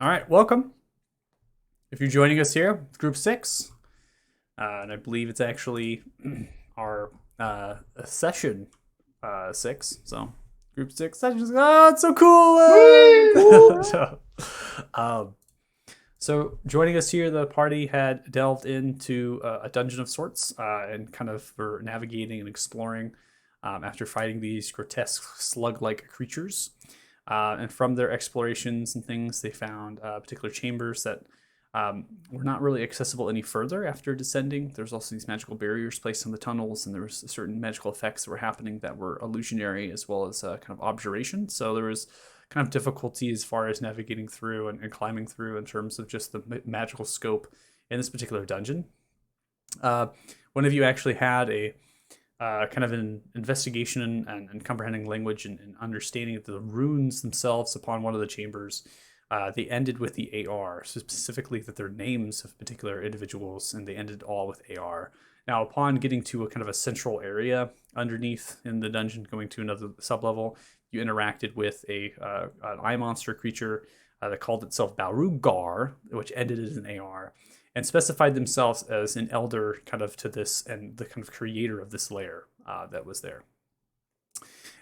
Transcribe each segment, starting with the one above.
All right, welcome. If you're joining us here, it's Group 6, and I believe it's actually our session 6. So, Group 6 sessions. Oh, it's so cool! Woo! Um, so, joining us here, the party had delved into a dungeon of sorts and kind of were navigating and exploring after fighting these grotesque slug like creatures. And from their explorations and things, they found particular chambers that were not really accessible any further after descending. There's also these magical barriers placed on the tunnels, and there was certain magical effects that were happening that were illusionary as well as kind of objuration. So there was kind of difficulty as far as navigating through and climbing through in terms of just the magical scope in this particular dungeon. Uh, One of you actually had a kind of an investigation and comprehending language and understanding the runes themselves upon one of the chambers. They ended with the AR, so specifically that they're names of particular individuals, and they ended all with AR. Now, upon getting to a kind of a central area underneath in the dungeon, going to another sublevel, you interacted with an eye monster creature that called itself Balrugar, which ended as an AR, and specified themselves as an elder kind of to this and the kind of creator of this layer that was there.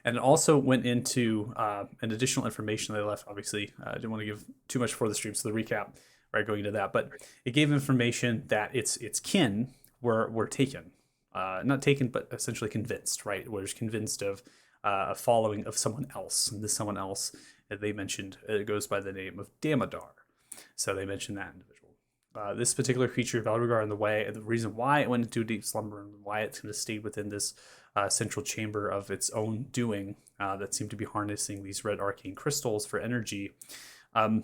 And it also went into an additional information they left. Obviously, I didn't want to give too much for the stream, so the recap, right, going into that. But it gave information that its kin were taken, not taken, but essentially convinced, right? Was convinced of a following of someone else, and this someone else that they mentioned it goes by the name of Damodar. So they mentioned that individual. This particular creature, Valrugar, in the way, and the reason why it went into a deep slumber and why it's going to stay within this central chamber of its own doing that seemed to be harnessing these red arcane crystals for energy um,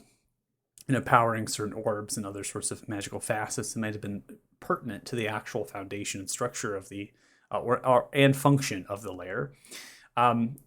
and empowering certain orbs and other sorts of magical facets that might have been pertinent to the actual foundation and structure of the and function of the layer.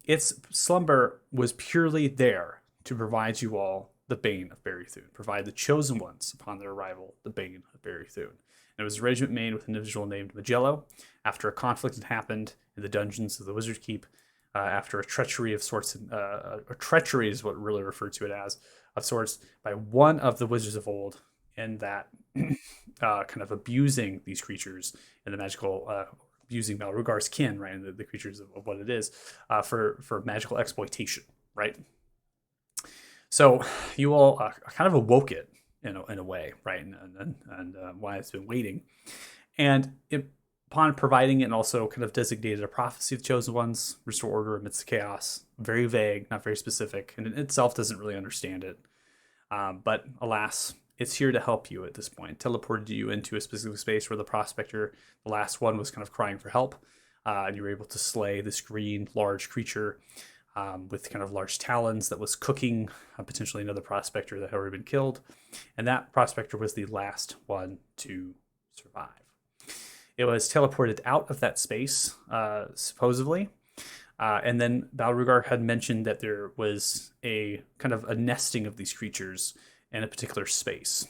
Its slumber was purely there to provide you all the Bane of Barrythune, provide the chosen ones upon their arrival the Bane of Barrythune. And it was a regiment made with an individual named Magello after a conflict had happened in the dungeons of the Wizard Keep, after a treachery of sorts, a treachery is what really referred to it as, of sorts, by one of the wizards of old, in that kind of abusing these creatures and the magical using Malrugar's kin, right, and the creatures of what it is, for magical exploitation, right? So you all kind of awoke it in a way, right, and why it's been waiting, and upon providing it and also kind of designated a prophecy of the chosen ones, restore order amidst the chaos. Very vague, not very specific, and it itself doesn't really understand it. But alas, it's here to help you at this point. Teleported you into a specific space where the prospector, the last one, was kind of crying for help. And you were able to slay this green, large creature with kind of large talons that was cooking potentially another prospector that had already been killed. And that prospector was the last one to survive. It was teleported out of that space, supposedly. And then Balrugar had mentioned that there was a kind of a nesting of these creatures in a particular space,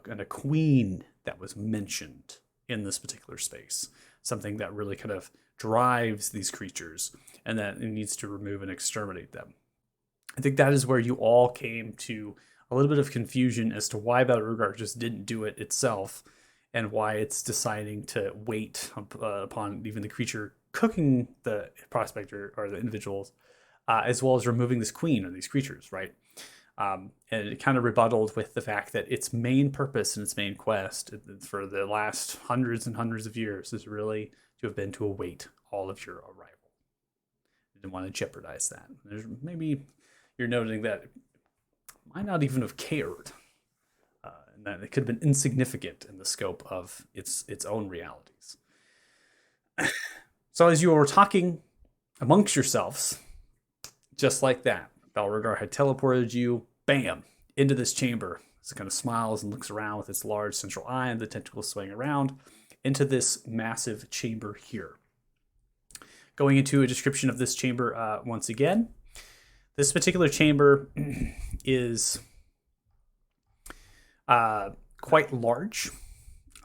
and a queen that was mentioned in this particular space. Something that really kind of drives these creatures and that it needs to remove and exterminate them. I think that is where you all came to a little bit of confusion as to why Balrugar just didn't do it itself and why it's deciding to wait upon even the creature cooking the prospector or the individuals, as well as removing this queen or these creatures, right? And it kind of rebutted with the fact that its main purpose and its main quest for the last hundreds and hundreds of years is really to have been to await all of your arrival. I didn't want to jeopardize that. Maybe you're noting that it might not even have cared, and that it could have been insignificant in the scope of its own realities. So as you were talking amongst yourselves, just like that, Balroggar had teleported you, bam, into this chamber. So it kind of smiles and looks around with its large central eye and the tentacles swaying around into this massive chamber here. Going into a description of this chamber once again. This particular chamber is quite large.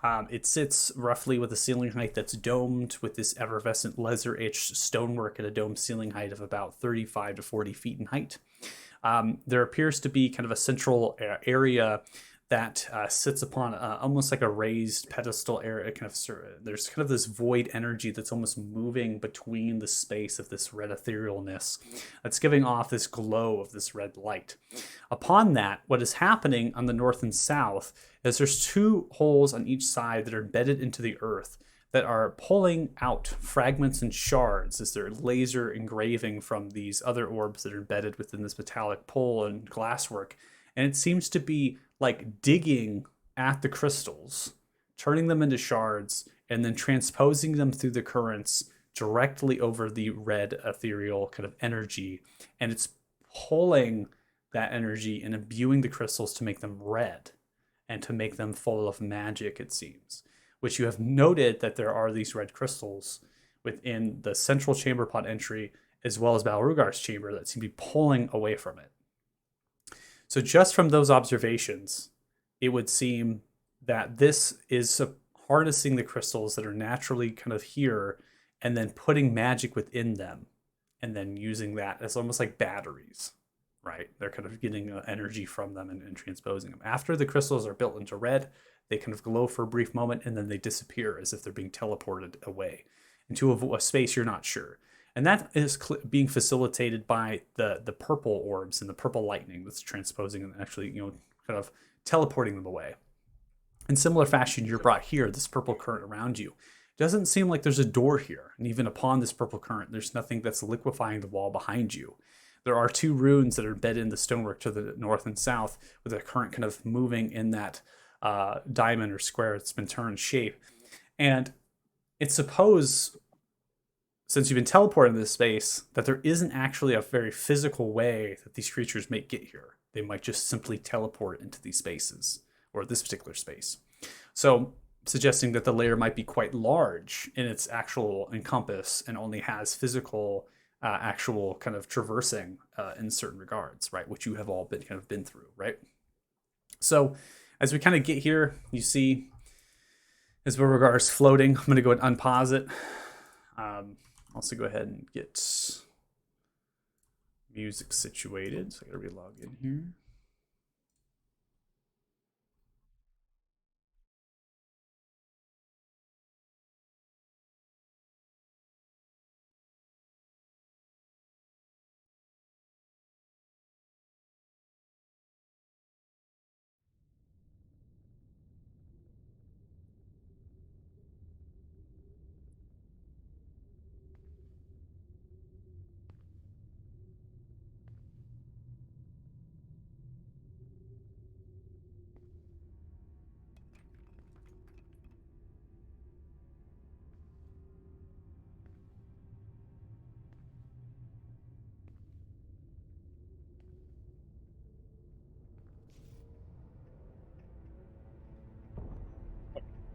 It sits roughly with a ceiling height that's domed with this effervescent laser-etched stonework at a dome ceiling height of about 35 to 40 feet in height. There appears to be kind of a central area that sits upon almost like a raised pedestal area. There's kind of this void energy that's almost moving between the space of this red etherealness that's giving off this glow of this red light. Upon that, what is happening on the north and south is there's two holes on each side that are embedded into the earth that are pulling out fragments and shards as they're laser engraving from these other orbs that are embedded within this metallic pole and glasswork. And it seems to be like digging at the crystals, turning them into shards, and then transposing them through the currents directly over the red ethereal kind of energy. And it's pulling that energy and imbuing the crystals to make them red and to make them full of magic, it seems. Which you have noted that there are these red crystals within the central chamber pod entry, as well as Balrugar's chamber, that seem to be pulling away from it. So just from those observations, it would seem that this is harnessing the crystals that are naturally kind of here and then putting magic within them and then using that as almost like batteries, right? They're kind of getting energy from them and transposing them. After the crystals are built into red, they kind of glow for a brief moment and then they disappear as if they're being teleported away into a space you're not sure. And that is being facilitated by the purple orbs and the purple lightning that's transposing and actually, kind of teleporting them away. In similar fashion, you're brought here, this purple current around you. It doesn't seem like there's a door here. And even upon this purple current, there's nothing that's liquefying the wall behind you. There are two runes that are embedded in the stonework to the north and south with the current kind of moving in that diamond or square that's been turned shape. And it's supposed, since you've been teleported into this space, that there isn't actually a very physical way that these creatures may get here. They might just simply teleport into these spaces, or this particular space. So, suggesting that the layer might be quite large in its actual encompass and only has physical, actual kind of traversing in certain regards, right? Which you have all been through, right? So, as we kind of get here, you see as Beauregard's floating. I'm going to go ahead and unpause it. Also go ahead and get music situated. So I got to relog in here.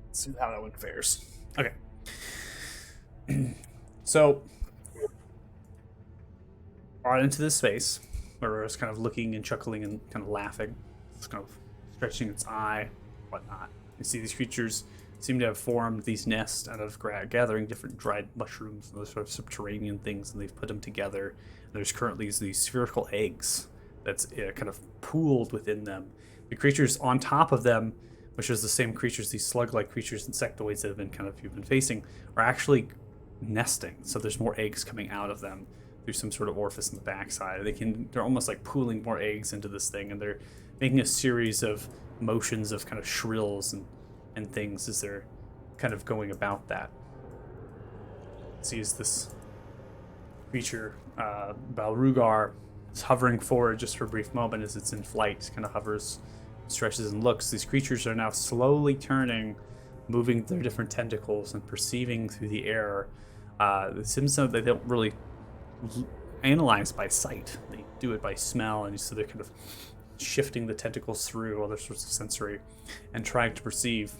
Let's see how that one fares. Okay. So, right into this space where it's kind of looking and chuckling and kind of laughing. It's kind of stretching its eye, whatnot. You see these creatures seem to have formed these nests out of gathering different dried mushrooms and those sort of subterranean things, and they've put them together. And there's currently these spherical eggs that's kind of pooled within them. The creatures on top of them, which is the same creatures, these slug-like creatures, insectoids that have been you've been facing, are actually nesting. So there's more eggs coming out of them through some sort of orifice in the backside. They're almost like pooling more eggs into this thing, and they're making a series of motions of kind of shrills and things as they're kind of going about that. See, as this creature, Balrugar, is hovering forward just for a brief moment as it's in flight, kind of hovers, stretches and looks. These creatures are now slowly turning, moving their different tentacles and perceiving through the air. It seems that they don't really analyze by sight. They do it by smell, and so they're kind of shifting the tentacles through other sorts of sensory and trying to perceive.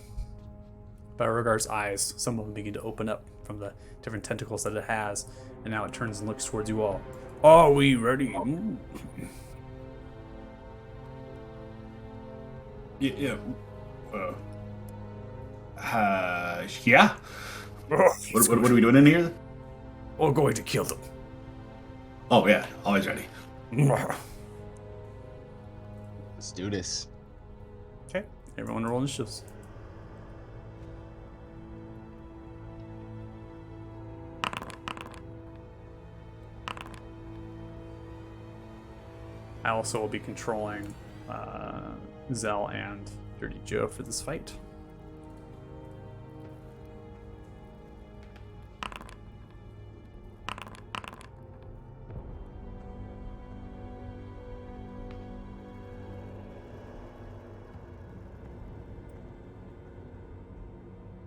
Beauregard's eyes, some of them begin to open up from the different tentacles that it has, and now it turns and looks towards you all. Are we ready? Yeah. Yeah. What are we doing in here? We're going to kill them. Oh yeah, always ready. Let's do this. Okay, everyone roll initiatives. I also will be controlling Zell and Dirty Joe for this fight.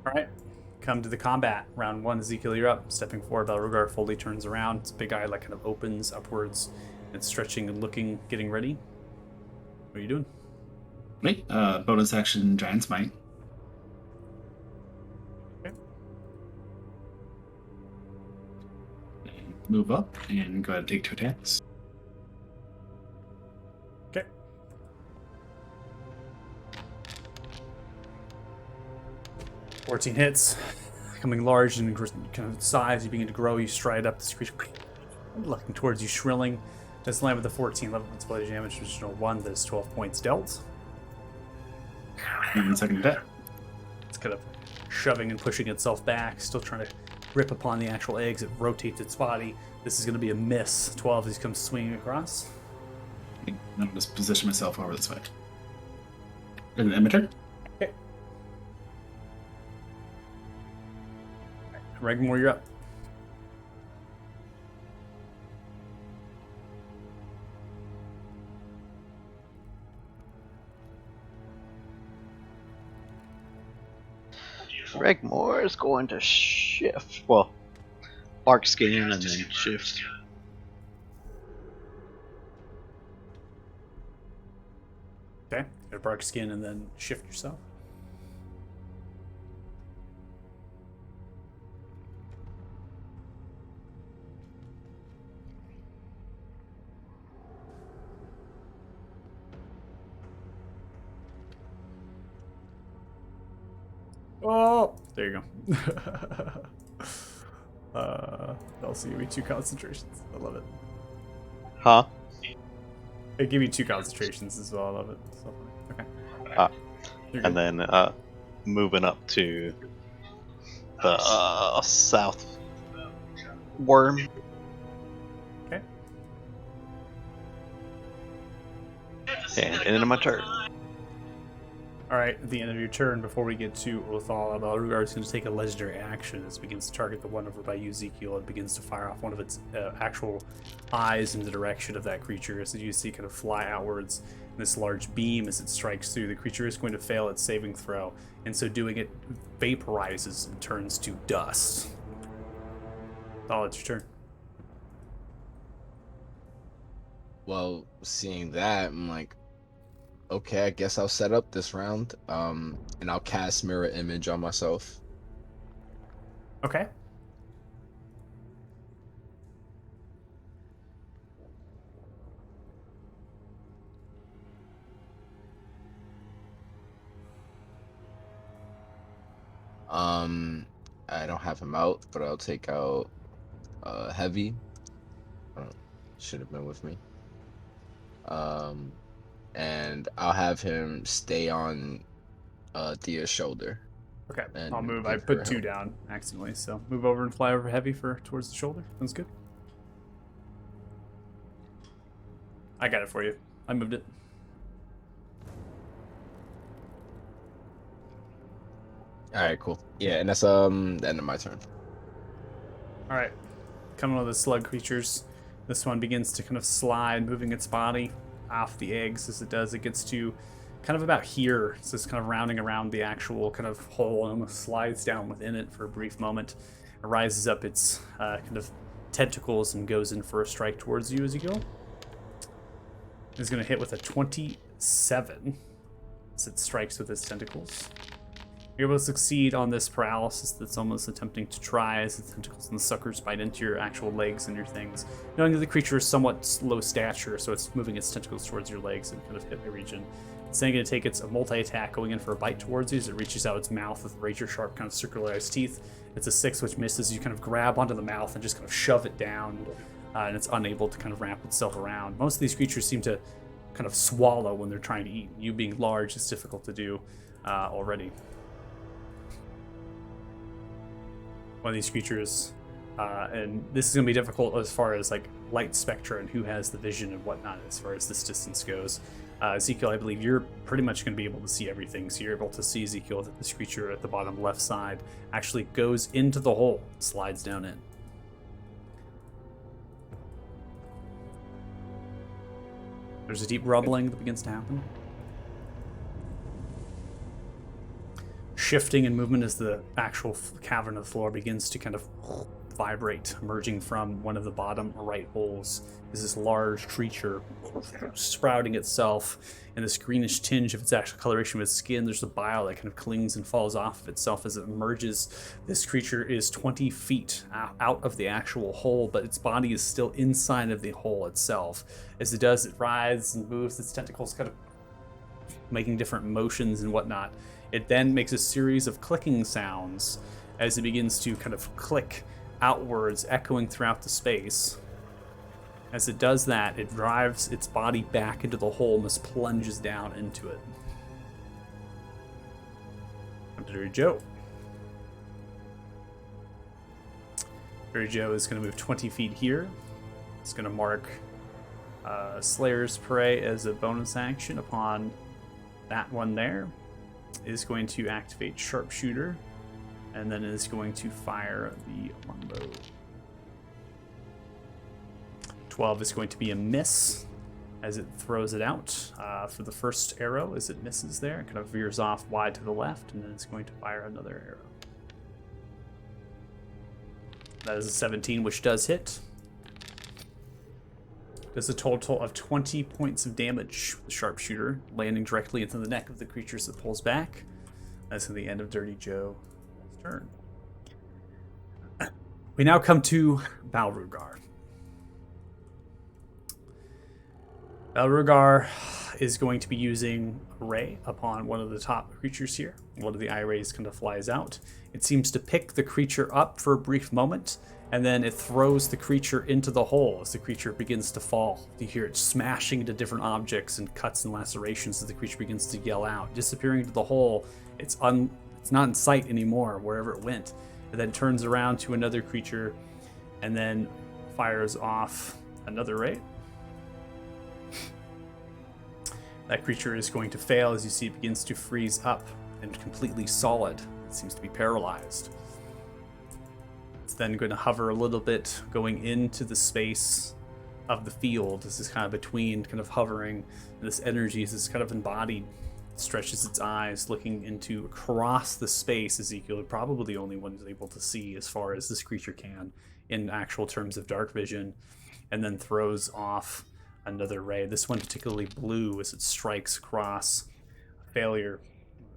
All right, come to the combat. Round one, Ezekiel, you're up. Stepping forward, Belrugar fully turns around. Its big eye like kind of opens upwards. It's stretching and looking, getting ready. What are you doing? Me? Bonus action, Giant Smite. Okay. And move up and go ahead and take 2 attacks. Okay. "14 hits, becoming large and kind of size. You begin to grow. You stride up this creature, looking towards you, shrilling. This land with the 14 level explosive damage, additional 1. That is 12 points dealt. And second attack. It's kind of shoving and pushing itself back, still trying to grip upon the actual eggs. It rotates its body. This is going to be a miss. 12 as he comes swinging across. And I'll just position myself over this way. And then my turn. Okay. Regmore, you're up. Regmore is going to shift. Well, arc scan and then shift. Okay. Got a bark skin and then shift yourself. Oh, there you go. Also give me 2 concentrations. I love it. Huh? It gave me 2 concentrations as well. I love it. So funny. Okay. You're good. And then moving up to the south worm. Okay. And ending my turn. All right, at the end of your turn, before we get to Othal, Belrugar is going to take a legendary action as it begins to target the one over by you, Ezekiel. It begins to fire off one of its actual eyes in the direction of that creature. As you see kind of fly outwards in this large beam as it strikes through. The creature is going to fail its saving throw, and so doing it vaporizes and turns to dust. Oh, it's your turn. Well, seeing that, I'm like, okay, I guess I'll set up this round. And I'll cast mirror image on myself. Okay. I don't have him out, but I'll take out heavy. Should have been with me. And I'll have him stay on Dia's shoulder. Okay, And I'll move. I give her put 2 help. down accidentally, so move over and fly over heavy for towards the shoulder. Sounds good. I got it for you. I moved it. All right, cool. Yeah, and that's the end of my turn. All right, coming with the slug creatures. This one begins to kind of slide, moving its body off the eggs as it does. It gets to kind of about here. So it's kind of rounding around the actual kind of hole and almost slides down within it for a brief moment. It rises up its kind of tentacles and goes in for a strike towards you as you go. It's going to hit with a 27 as it strikes with its tentacles. You're able to succeed on this paralysis that's almost attempting to try as the tentacles and the suckers bite into your actual legs and your things. Knowing that the creature is somewhat low stature, so it's moving its tentacles towards your legs and kind of hit the region. It's then going to take its multi-attack going in for a bite towards you as it reaches out its mouth with razor-sharp kind of circularized teeth. It's a 6, which misses. You kind of grab onto the mouth and just kind of shove it down, and it's unable to kind of wrap itself around. Most of these creatures seem to kind of swallow when they're trying to eat. You being large is difficult to do already. One of these creatures, and this is going to be difficult as far as like light spectra and who has the vision and whatnot as far as this distance goes. Ezekiel, I believe you're pretty much going to be able to see everything, so you're able to see, Ezekiel, that this creature at the bottom left side actually goes into the hole, slides down in. There's a deep rumbling that begins to happen. Shifting in movement as the actual cavern of the floor begins to kind of vibrate, emerging from one of the bottom right holes is this large creature sprouting itself in this greenish tinge of its actual coloration with its skin. There's a bile that kind of clings and falls off of itself as it emerges. This creature is 20 feet out of the actual hole, but its body is still inside of the hole itself. As it does, it writhes and moves its tentacles, kind of making different motions and whatnot. It then makes a series of clicking sounds as it begins to kind of click outwards, echoing throughout the space. As it does that, it drives its body back into the hole and just plunges down into it. Dirty Joe. Dirty Joe is going to move 20 feet here. It's going to mark Slayer's Prey as a bonus action upon that one there. Is going to activate Sharpshooter, and then is going to fire the longbow. 12 is going to be a miss as it throws it out for the first arrow. As it misses there, it kind of veers off wide to the left, and then it's going to fire another arrow. That is a 17, which does hit. Does a total of 20 points of damage with the Sharpshooter, landing directly into the neck of the creature as it pulls back. That's the end of Dirty Joe's turn. We now come to Balrugar. Balrugar is going to be using a ray upon one of the top creatures here. One of the eye rays kind of flies out. It seems to pick the creature up for a brief moment, and then it throws the creature into the hole as the creature begins to fall. You hear it smashing into different objects and cuts and lacerations as the creature begins to yell out. Disappearing into the hole, it's not in sight anymore wherever it went. It then turns around to another creature and then fires off another ray. That creature is going to fail as you see it begins to freeze up and completely solid. It seems to be paralyzed. It's then going to hover a little bit, going into the space of the field. This is kind of between, kind of hovering. This energy is kind of embodied. It stretches its eyes, looking into across the space. Ezekiel, probably the only one who's able to see as far as this creature can in actual terms of dark vision, and then throws off another ray. This one particularly blue as it strikes across. Failure.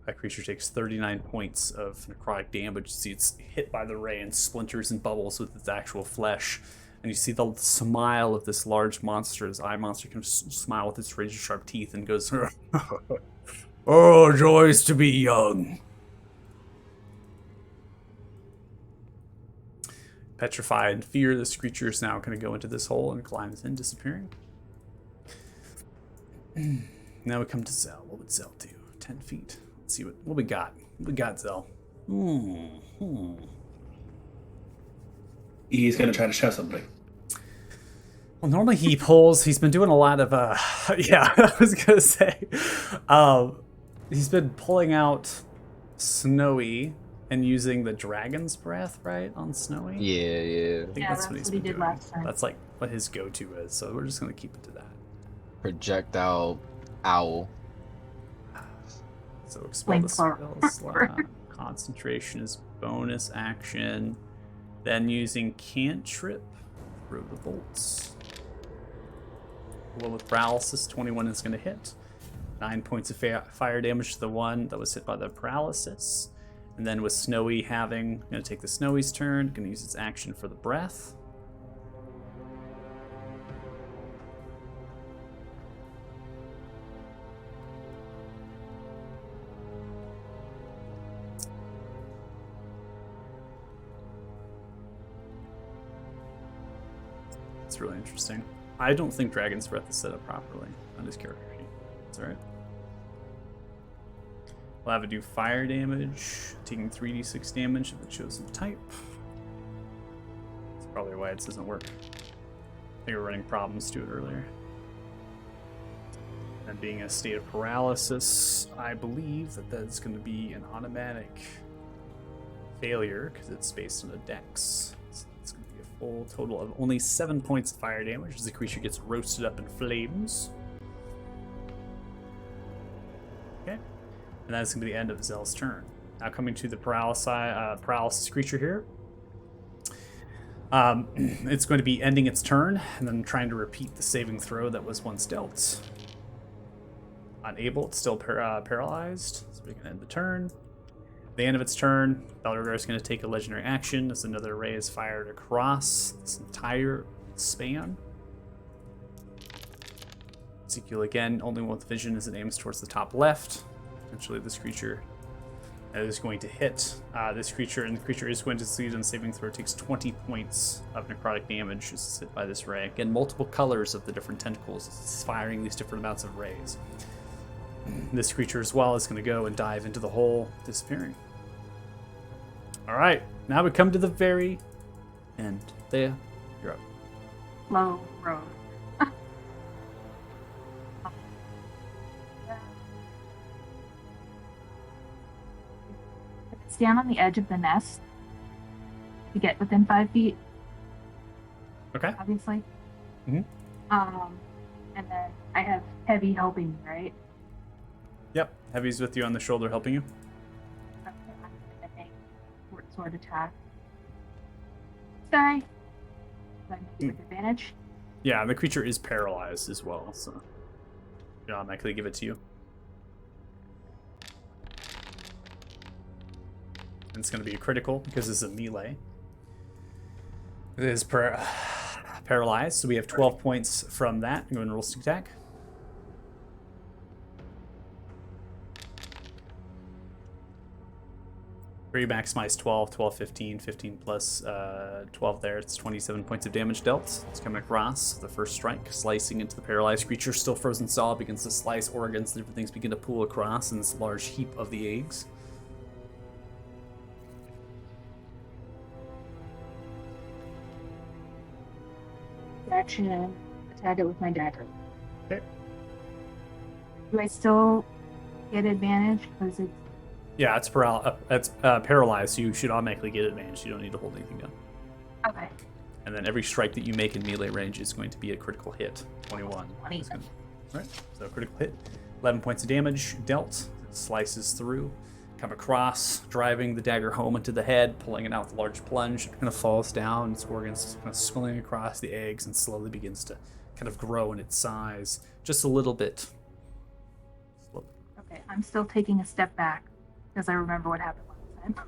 That creature takes 39 points of necrotic damage. You see it's hit by the ray and splinters and bubbles with its actual flesh. And you see the smile of this large monster, this eye monster, can smile with its razor sharp teeth and goes, "Oh, joys to be young." Petrified in fear, this creature is now going to go into this hole and climbs in, disappearing. Now we come to Zell. What would Zell do? 10 feet. Let's see what we got. What we got, Zell? He's gonna try to shove somebody. Well, normally he pulls. He's been doing a lot of, yeah, I was gonna say, he's been pulling out Snowy and using the Dragon's Breath, right, on Snowy. Yeah. I think that's what he did last time. That's like what his go-to is. So we're just gonna keep it to that. Projectile owl. So expel the spell slot. Concentration is bonus action. Then using cantrip, throw the bolts. Well, with paralysis, 21 is going to hit. 9 points of fire damage to the one that was hit by the paralysis. And then with Snowy having, going to take the Snowy's turn, going to use its action for the breath. It's really interesting. I don't think Dragon's Breath is set up properly on his character sheet. That's alright. We'll have it do fire damage, taking 3d6 damage of the chosen type. That's probably why it doesn't work. I think we were running problems to it earlier. And being a state of paralysis, I believe that that's going to be an automatic failure because it's based on a dex. So it's going to be a full total of only 7 points of fire damage as the creature gets roasted up in flames. Okay. And that's going to be the end of Zell's turn. Now coming to the paralysis creature here. It's going to be ending its turn and then trying to repeat the saving throw that was once dealt. Unable, it's still paralyzed, so we can end the turn. At the end of its turn, Belregard is going to take a legendary action as another ray is fired across this entire span. Ezekiel again, only one with vision as it aims towards the top left. Potentially this creature is going to hit this creature, and the creature is going to succeed on saving throw. It takes 20 points of necrotic damage as it's hit by this ray. Again, multiple colors of the different tentacles. It's firing these different amounts of rays. This creature as well is going to go and dive into the hole, disappearing. Alright, now we come to the very end. Thea, you're up. Low road. Stand on the edge of the nest to get within 5 feet, Okay. obviously. Mhm. And then I have Heavy helping me, right? Yep, Heavy's with you on the shoulder helping you. Okay, I'm gonna make sword attack. This guy. Do I make it with advantage? Yeah, the creature is paralyzed as well, so I'll automatically give it to you. And it's going to be a critical because it's a melee. It is paralyzed, so we have 12 points from that. Go and roll stick attack. Where you maximize 12, 12, 15, 15 plus 12 there. It's 27 points of damage dealt. It's coming across the first strike, slicing into the paralyzed creature, still frozen solid, begins to slice organs, different things begin to pool across in this large heap of the eggs. Action. Attack it with my dagger. Okay. Do I still get advantage? Because it's Yeah, it's paralyzed, so you should automatically get advantage. You don't need to hold anything down. okay. And then every strike that you make in melee range is going to be a critical hit. 21. 20. All right, so critical hit. 11 points of damage dealt. It slices through, come across, driving the dagger home into the head, pulling it out with a large plunge. It kind of falls down. Its organs kind of swelling across the eggs and slowly begins to kind of grow in its size just a little bit. Okay, I'm still taking a step back because I remember what happened last time.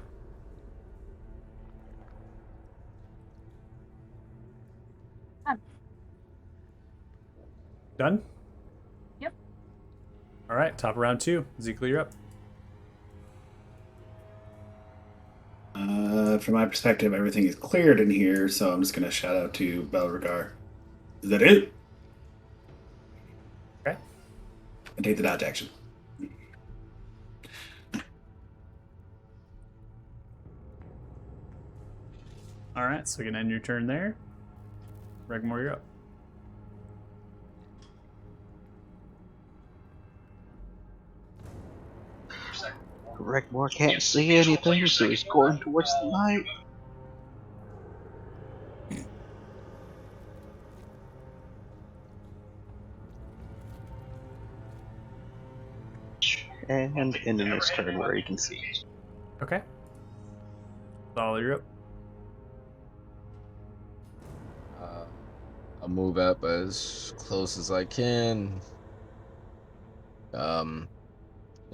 Done? Yep. All right, top of round 2. Ezekiel, you're up. From my perspective, everything is cleared in here, so I'm just going to shout out to Belregard. Is that it? Okay. And take the dodge action. All right, so you can end your turn there. Regmore, you're up. Rickmore can't see anything, so he's going towards the light. And ending his turn where he can see. Okay. Sol, you're up. I'll move up as close as I can. And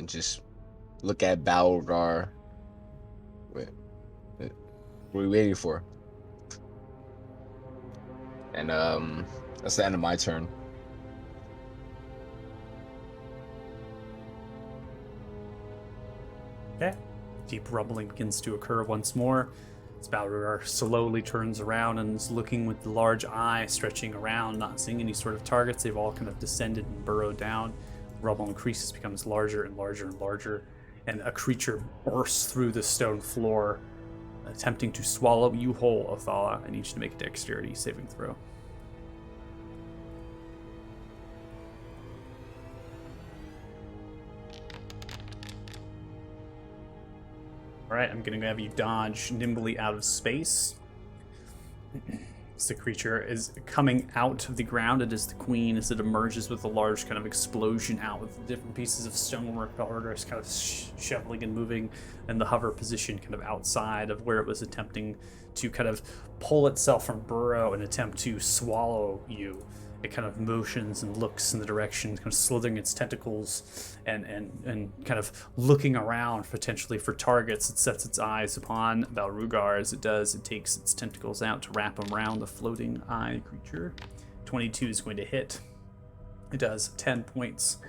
just look at Balgar What are we waiting for? And that's the end of my turn. Okay. Deep rumbling begins to occur once more. Balrog slowly turns around and is looking with the large eye stretching around, not seeing any sort of targets. They've all kind of descended and burrowed down. Rubble increases, becomes larger and larger and larger, and a creature bursts through the stone floor, attempting to swallow you whole, Othala. I need you to make a dexterity saving throw. All right, I'm going to have you dodge nimbly out of space. As the creature is coming out of the ground, it is the queen as it emerges with a large kind of explosion out with different pieces of stonework. Balrog is kind of shoveling and moving in the hover position kind of outside of where it was attempting to kind of pull itself from burrow and attempt to swallow you. It kind of motions and looks in the direction, kind of slithering its tentacles and kind of looking around potentially for targets. It sets its eyes upon Balrog. As it does, it takes its tentacles out to wrap them around the floating eye creature. 22 is going to hit. It does 10 points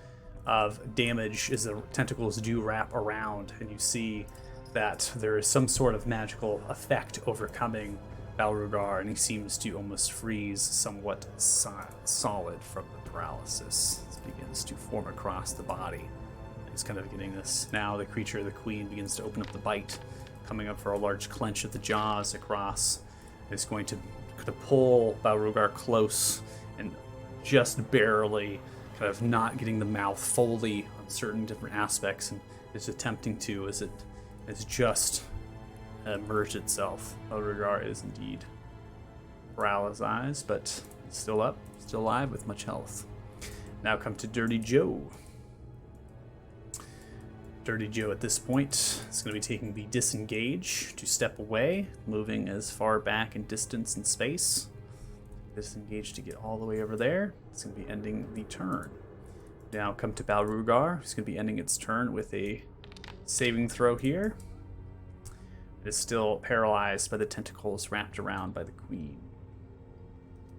of damage as the tentacles do wrap around, and you see that there is some sort of magical effect overcoming Balrog, and he seems to almost freeze somewhat solid from the paralysis. It begins to form across the body. He's kind of getting this. Now the creature, the queen, begins to open up the bite, coming up for a large clench of the jaws across. It's going to pull Balrog close and just barely kind of not getting the mouth fully on certain different aspects, and is attempting to as it is just merged itself. Balrog is indeed paralyzed, but still up, still alive with much health. Now come to Dirty Joe. Dirty Joe at this point is going to be taking the disengage to step away, moving as far back in distance and space. Disengage to get all the way over there. It's going to be ending the turn. Now come to Balrog. He's going to be ending its turn with a saving throw here. It is still paralyzed by the tentacles wrapped around by the queen.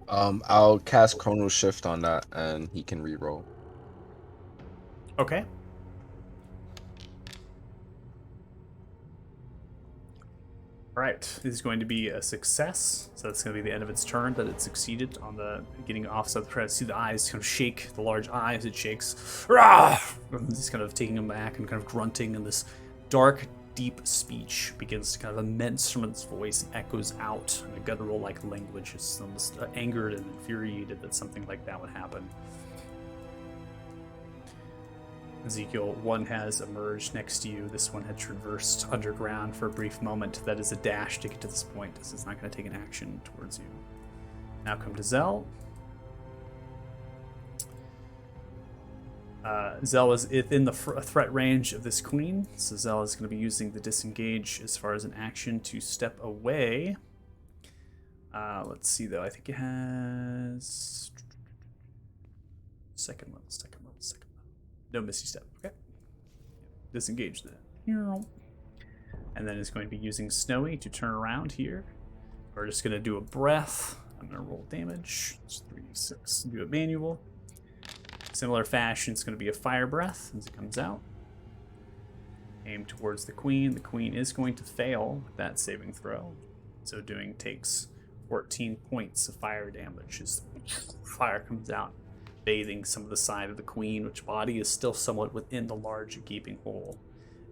I'll cast Chrono Shift on that, and he can reroll. Okay. All right, this is going to be a success. So that's going to be the end of its turn, that it succeeded on the getting off. So the see the eyes kind of shake, the large eyes, it shakes. Rah! And it's kind of taking him back and kind of grunting, and this dark, deep speech begins to kind of immense from its voice and echoes out in a guttural-like language. It's almost angered and infuriated that something like that would happen. Ezekiel, one has emerged next to you. This one had traversed underground for a brief moment. That is a dash to get to this point. This is not going to take an action towards you. Now come to Zell. Zell is within the threat range of this queen, so Zell is going to be using the disengage as far as an action to step away. Let's see though. I think it has second one. No missy step. Okay. Disengage then. And then it's going to be using Snowy to turn around here. We're just going to do a breath. I'm going to roll damage. It's 3d6. Do it manual. Similar fashion, it's going to be a fire breath as it comes out. Aim towards the queen. The queen is going to fail that saving throw. So doing takes 14 points of fire damage as fire comes out, bathing some of the side of the queen, which body is still somewhat within the large gaping hole.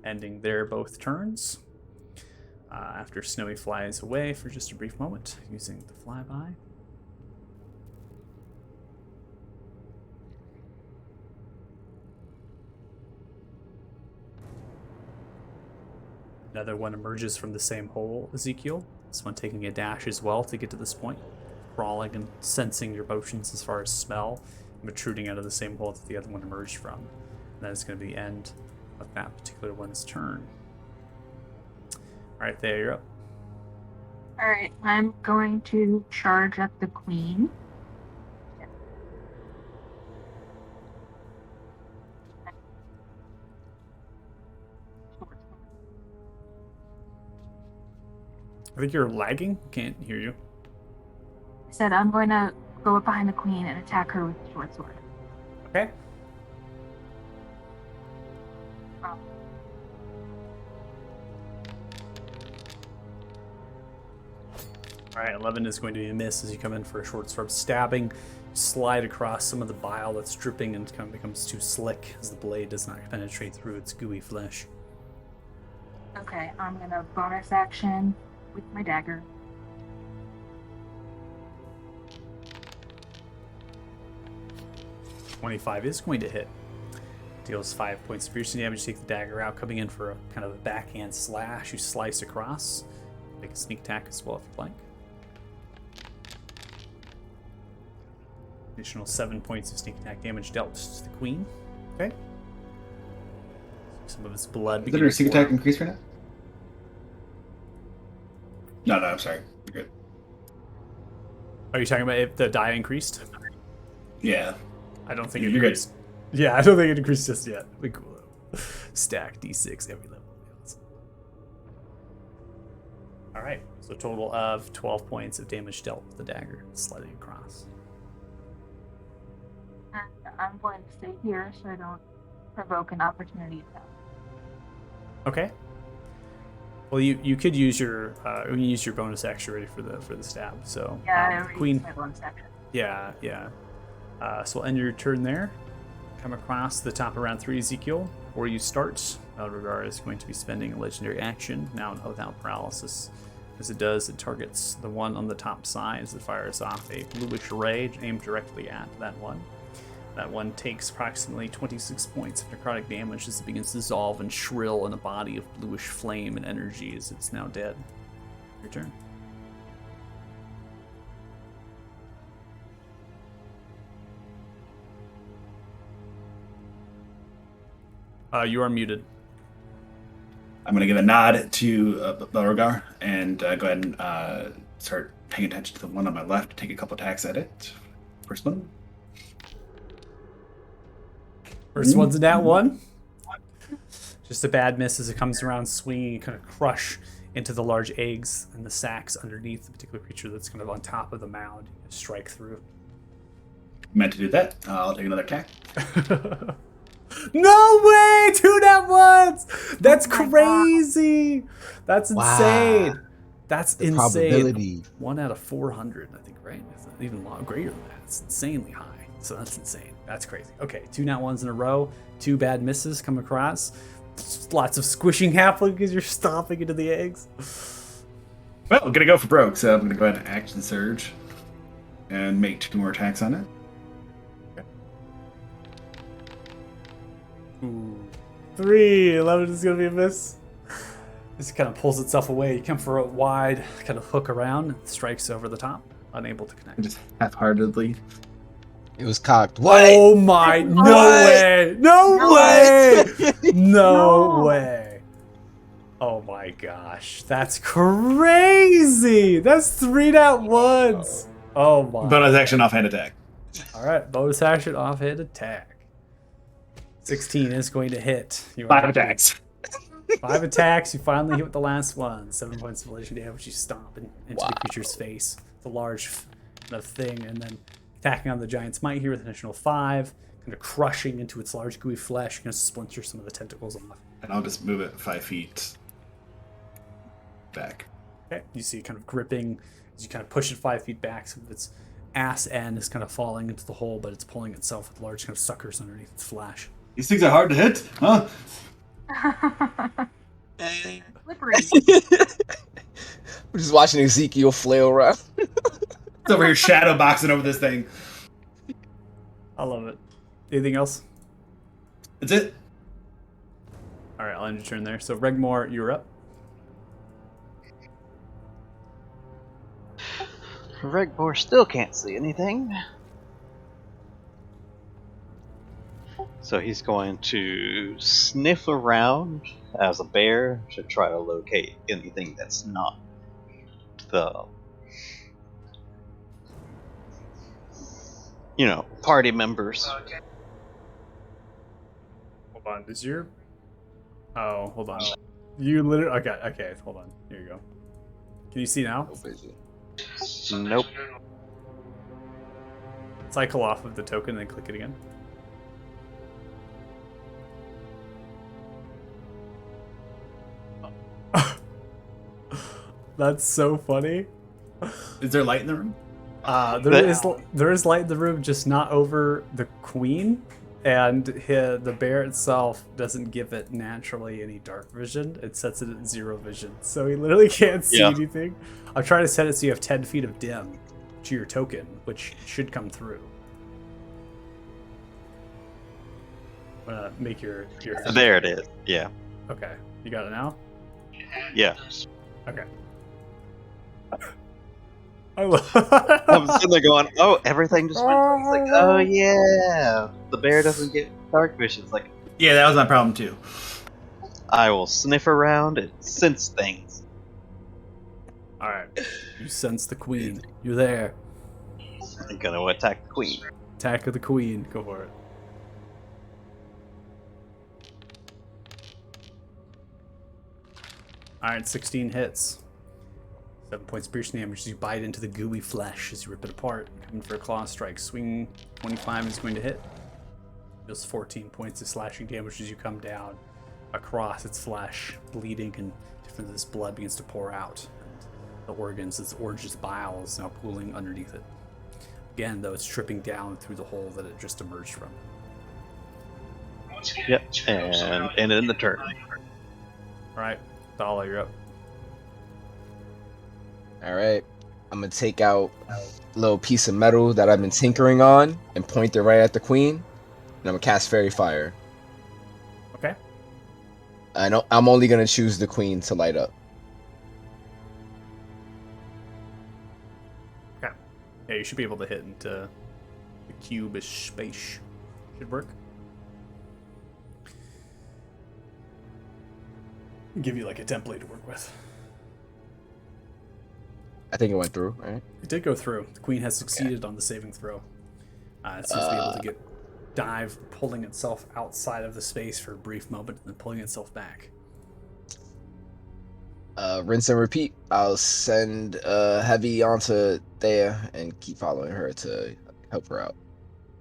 Ending there both turns. After Snowy flies away for just a brief moment, using the flyby. Another one emerges from the same hole, Ezekiel. This one taking a dash as well to get to this point. Crawling and sensing your motions as far as smell, and protruding out of the same hole that the other one emerged from. And that is going to be the end of that particular one's turn. Alright, there, you're up. Alright, I'm going to charge at the queen. I think you're lagging. Can't hear you. I said I'm going to go up behind the queen and attack her with the short sword. Okay. Um, All right, 11 is going to be a miss as you come in for a short sword stabbing. Slide across some of the bile that's dripping and kind of becomes too slick as the blade does not penetrate through its gooey flesh. okay, I'm going to bonus action with my dagger. 25 is going to hit. Deals 5 points of piercing damage. Take the dagger out, coming in for a kind of a backhand slash. You slice across. Make a sneak attack as well if you'd like. Additional 7 points of sneak attack damage dealt to the queen. Okay. Some of its blood. Did her sneak attack increase right now? No, I'm sorry. You're good. Are you talking about if the die increased? Yeah. I don't think You're it good. increased. Yeah, I don't think it increased just yet. We cool though. Stack D6 every level. All right, so a total of 12 points of damage dealt with the dagger sliding across. And I'm going to stay here so I don't provoke an opportunity attack. Okay. Well, you could use your bonus action ready for the stab. So Yeah, I already queen. used my bonus action. Yeah. So we'll end your turn there. Come across the top of round 3, Ezekiel. Before you start, Eldragar is going to be spending a legendary action, now without paralysis. As it does, it targets the one on the top side as it fires off a bluish ray aimed directly at that one. That one takes approximately 26 points of necrotic damage as it begins to dissolve and shrill in a body of bluish flame and energy as it's now dead. Your turn. You are muted. I'm going to give a nod to Beauregard and go ahead and start paying attention to the one on my left, take a couple attacks at it. First one. First one's a nat 1. Just a bad miss as it comes around swinging and kind of crush into the large eggs and the sacks underneath the particular creature that's kind of on top of the mound. Strike through. Meant to do that. I'll take another attack. No way! 2 nat 1s! That's Oh my crazy! That's insane! Wow. That's The insane. probability. 1 out of 400, I think, right? It's even a lot greater than that. It's insanely high. So that's insane. That's crazy. Okay, 2 nat 1s in a row. 2 bad misses come across. Lots of squishing happening because you're stomping into the eggs. Well, I'm going to go for broke, so I'm going to go ahead and action surge and make 2 more attacks on it. Ooh. 3. 11 is going to be a miss. This kind of pulls itself away. You come for a wide kind of hook around. Strikes over the top. Unable to connect. Just half-heartedly. It was cocked. What? Oh my, no What? way! No What? way! No No. way! Oh my gosh, that's crazy! That's 3 nat 1s! Oh my. Bonus action offhand attack. Alright, bonus action, offhand attack. 16 is going to hit. You 5 are- attacks. 5 attacks, you finally hit with the last one. 7 points of legendary damage, you stomp into Wow. the creature's face. The large thing, and then attacking on the giant's might here with an additional 5, kind of crushing into its large gooey flesh, going to splinter some of the tentacles off. And I'll just move it 5 feet back. Okay, you see it kind of gripping as you kind of push it 5 feet back. Some of its ass end is kind of falling into the hole, but it's pulling itself with large kind of suckers underneath its flesh. These things are hard to hit, huh? Slippery. We're just watching Ezekiel flail around. It's over here shadow boxing over this thing. I love it. Anything else? That's it. All right, I'll end your turn there. So, Regmore, you're up. Regbor still can't see anything. So he's going to sniff around as a bear to try to locate anything that's not the, party members. Hold on. Does your... Oh, hold on. You literally... Okay, hold on. Here you go. Can you see now? No vision. Nope. Cycle off of the token and then click it again. That's so funny. Is there light in the room? There is light in the room, just not over the queen, and the bear itself doesn't give it naturally any dark vision. It sets it at 0 vision, so he literally can't see anything. I'm trying to set it so you have 10 feet of dim to your token, which should come through. I'm gonna make your thing. There it is. Yeah. Okay, you got it now. Yeah. Okay. I'm sitting there going, oh, everything just went through. It's like, oh yeah, the bear doesn't get dark vision. It's like, Yeah, that was my problem too. I will sniff around and sense things. All right, you sense the queen. You're there. I'm gonna attack the queen. Attack of the queen. Go for it. All right, 16 hits. 7 points of piercing damage as you bite into the gooey flesh as you rip it apart. Coming for a claw strike. Swing 25 is going to hit. Deals 14 points of slashing damage as you come down across its flesh, bleeding, and different this blood begins to pour out. The organs, its orange bile is now pooling underneath it. Again, though, it's tripping down through the hole that it just emerged from. Yep, and in the turn. All right, Dala, you're up. All right. I'm gonna take out a little piece of metal that I've been tinkering on and point it right at the queen. And I'm gonna cast Fairy Fire. Okay. I know I'm only gonna choose the queen to light up. Okay. Yeah, you should be able to hit into the cube-ish space. Should work. Give you like a template to work with. I think it went through, right? It did go through. The queen has succeeded on the saving throw. It seems to be able to dive, pulling itself outside of the space for a brief moment, and then pulling itself back. Rinse and repeat. I'll send Heavy onto Thea and keep following her to help her out.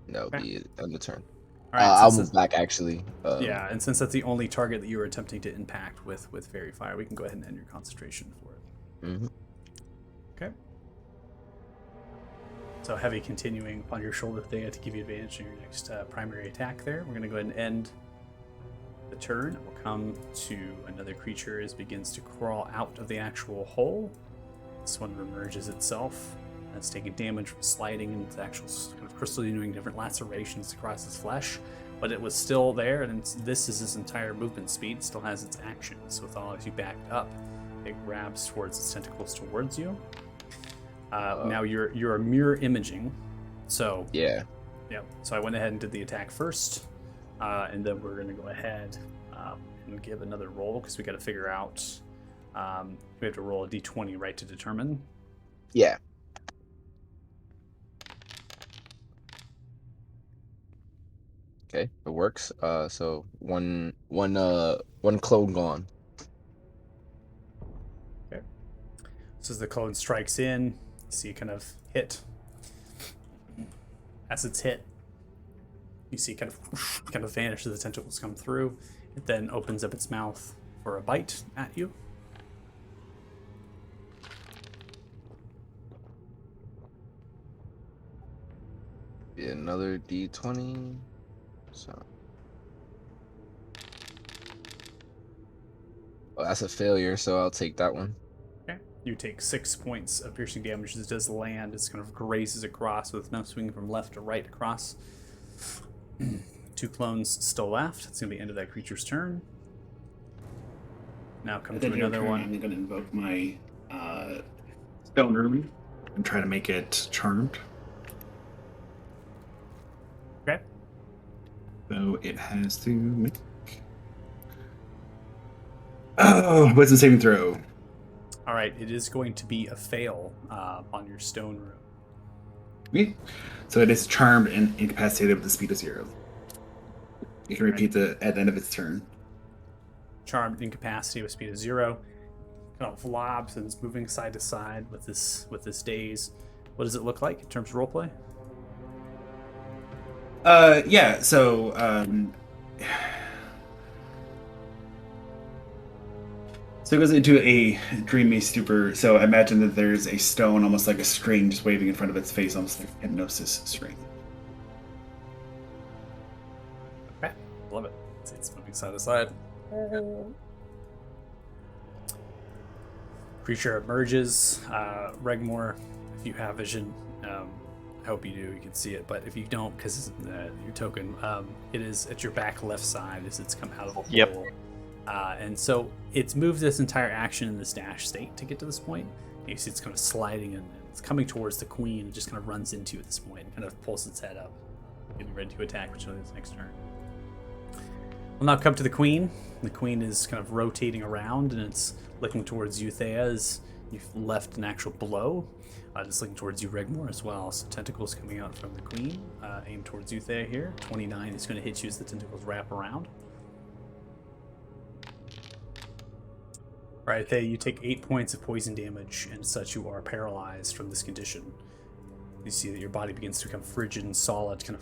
That'll be it on the turn. All right, I'll move back actually. Yeah, and since that's the only target that you were attempting to impact with Fairy Fire, we can go ahead and end your concentration for it. Mm-hmm. Okay. So Heavy continuing upon your shoulder thing to give you advantage in your next primary attack there. We're going to go ahead and end the turn. We'll come to another creature as it begins to crawl out of the actual hole. This one remerges itself. It's taking damage from sliding into actual kind of crystalline, doing different lacerations across its flesh. But it was still there, and this is its entire movement speed. It still has its action. So with all of you backed up, it grabs towards its tentacles towards you. Now you're mirror imaging, so Yeah. So I went ahead and did the attack first, and then we're going to go ahead and give another roll because we got to figure out. We have to roll a d20, right, to determine. Yeah. Okay, it works. So one clone gone. Okay. So as the clone strikes in, you see it kind of hit. As it's hit, you see kind of vanish as the tentacles come through. It then opens up its mouth for a bite at you. Be another d20. So. Well, that's a failure, so I'll take that one. Okay. You take 6 points of piercing damage as it does land. It kind of grazes across with no swinging from left to right across. 2 clones still left. It's going to be the end of that creature's turn. Now come to another one. I'm going to invoke my stone room and try to make it charmed. Okay. So it has to make. Oh, what's the saving throw? All right, it is going to be a fail on your stone room. Okay. So it is charmed and incapacitated with the speed of 0. You can repeat at the end of its turn. Charmed, incapacity with speed of 0. kind of lobs and is moving side to side with this daze. What does it look like in terms of roleplay? Yeah. So so it goes into a dreamy stupor. So I imagine that there's a stone, almost like a string, just waving in front of its face, almost like a hypnosis string. Okay, love it. It's moving side to side. Creature emerges. Regmore, if you have vision, I hope you do. You can see it, but if you don't, because your token, it is at your back left side as it's come out of the hole. Yep. And so it's moved this entire action in this dash state to get to this point. You see it's kind of sliding and it's coming towards the queen. It just kind of runs into at this point and kind of pulls its head up, getting ready to attack, which is its next turn. We'll now come to the queen. The queen is kind of rotating around and it's looking towards you, Thea, as you've left an actual blow. Just looking towards you, Regmore, as well. So tentacles coming out from the queen. Aim towards you, Thea, here. 29 is going to hit you as the tentacles wrap around. Alright, Thea, you take 8 points of poison damage, and such you are paralyzed from this condition. You see that your body begins to become frigid and solid, kind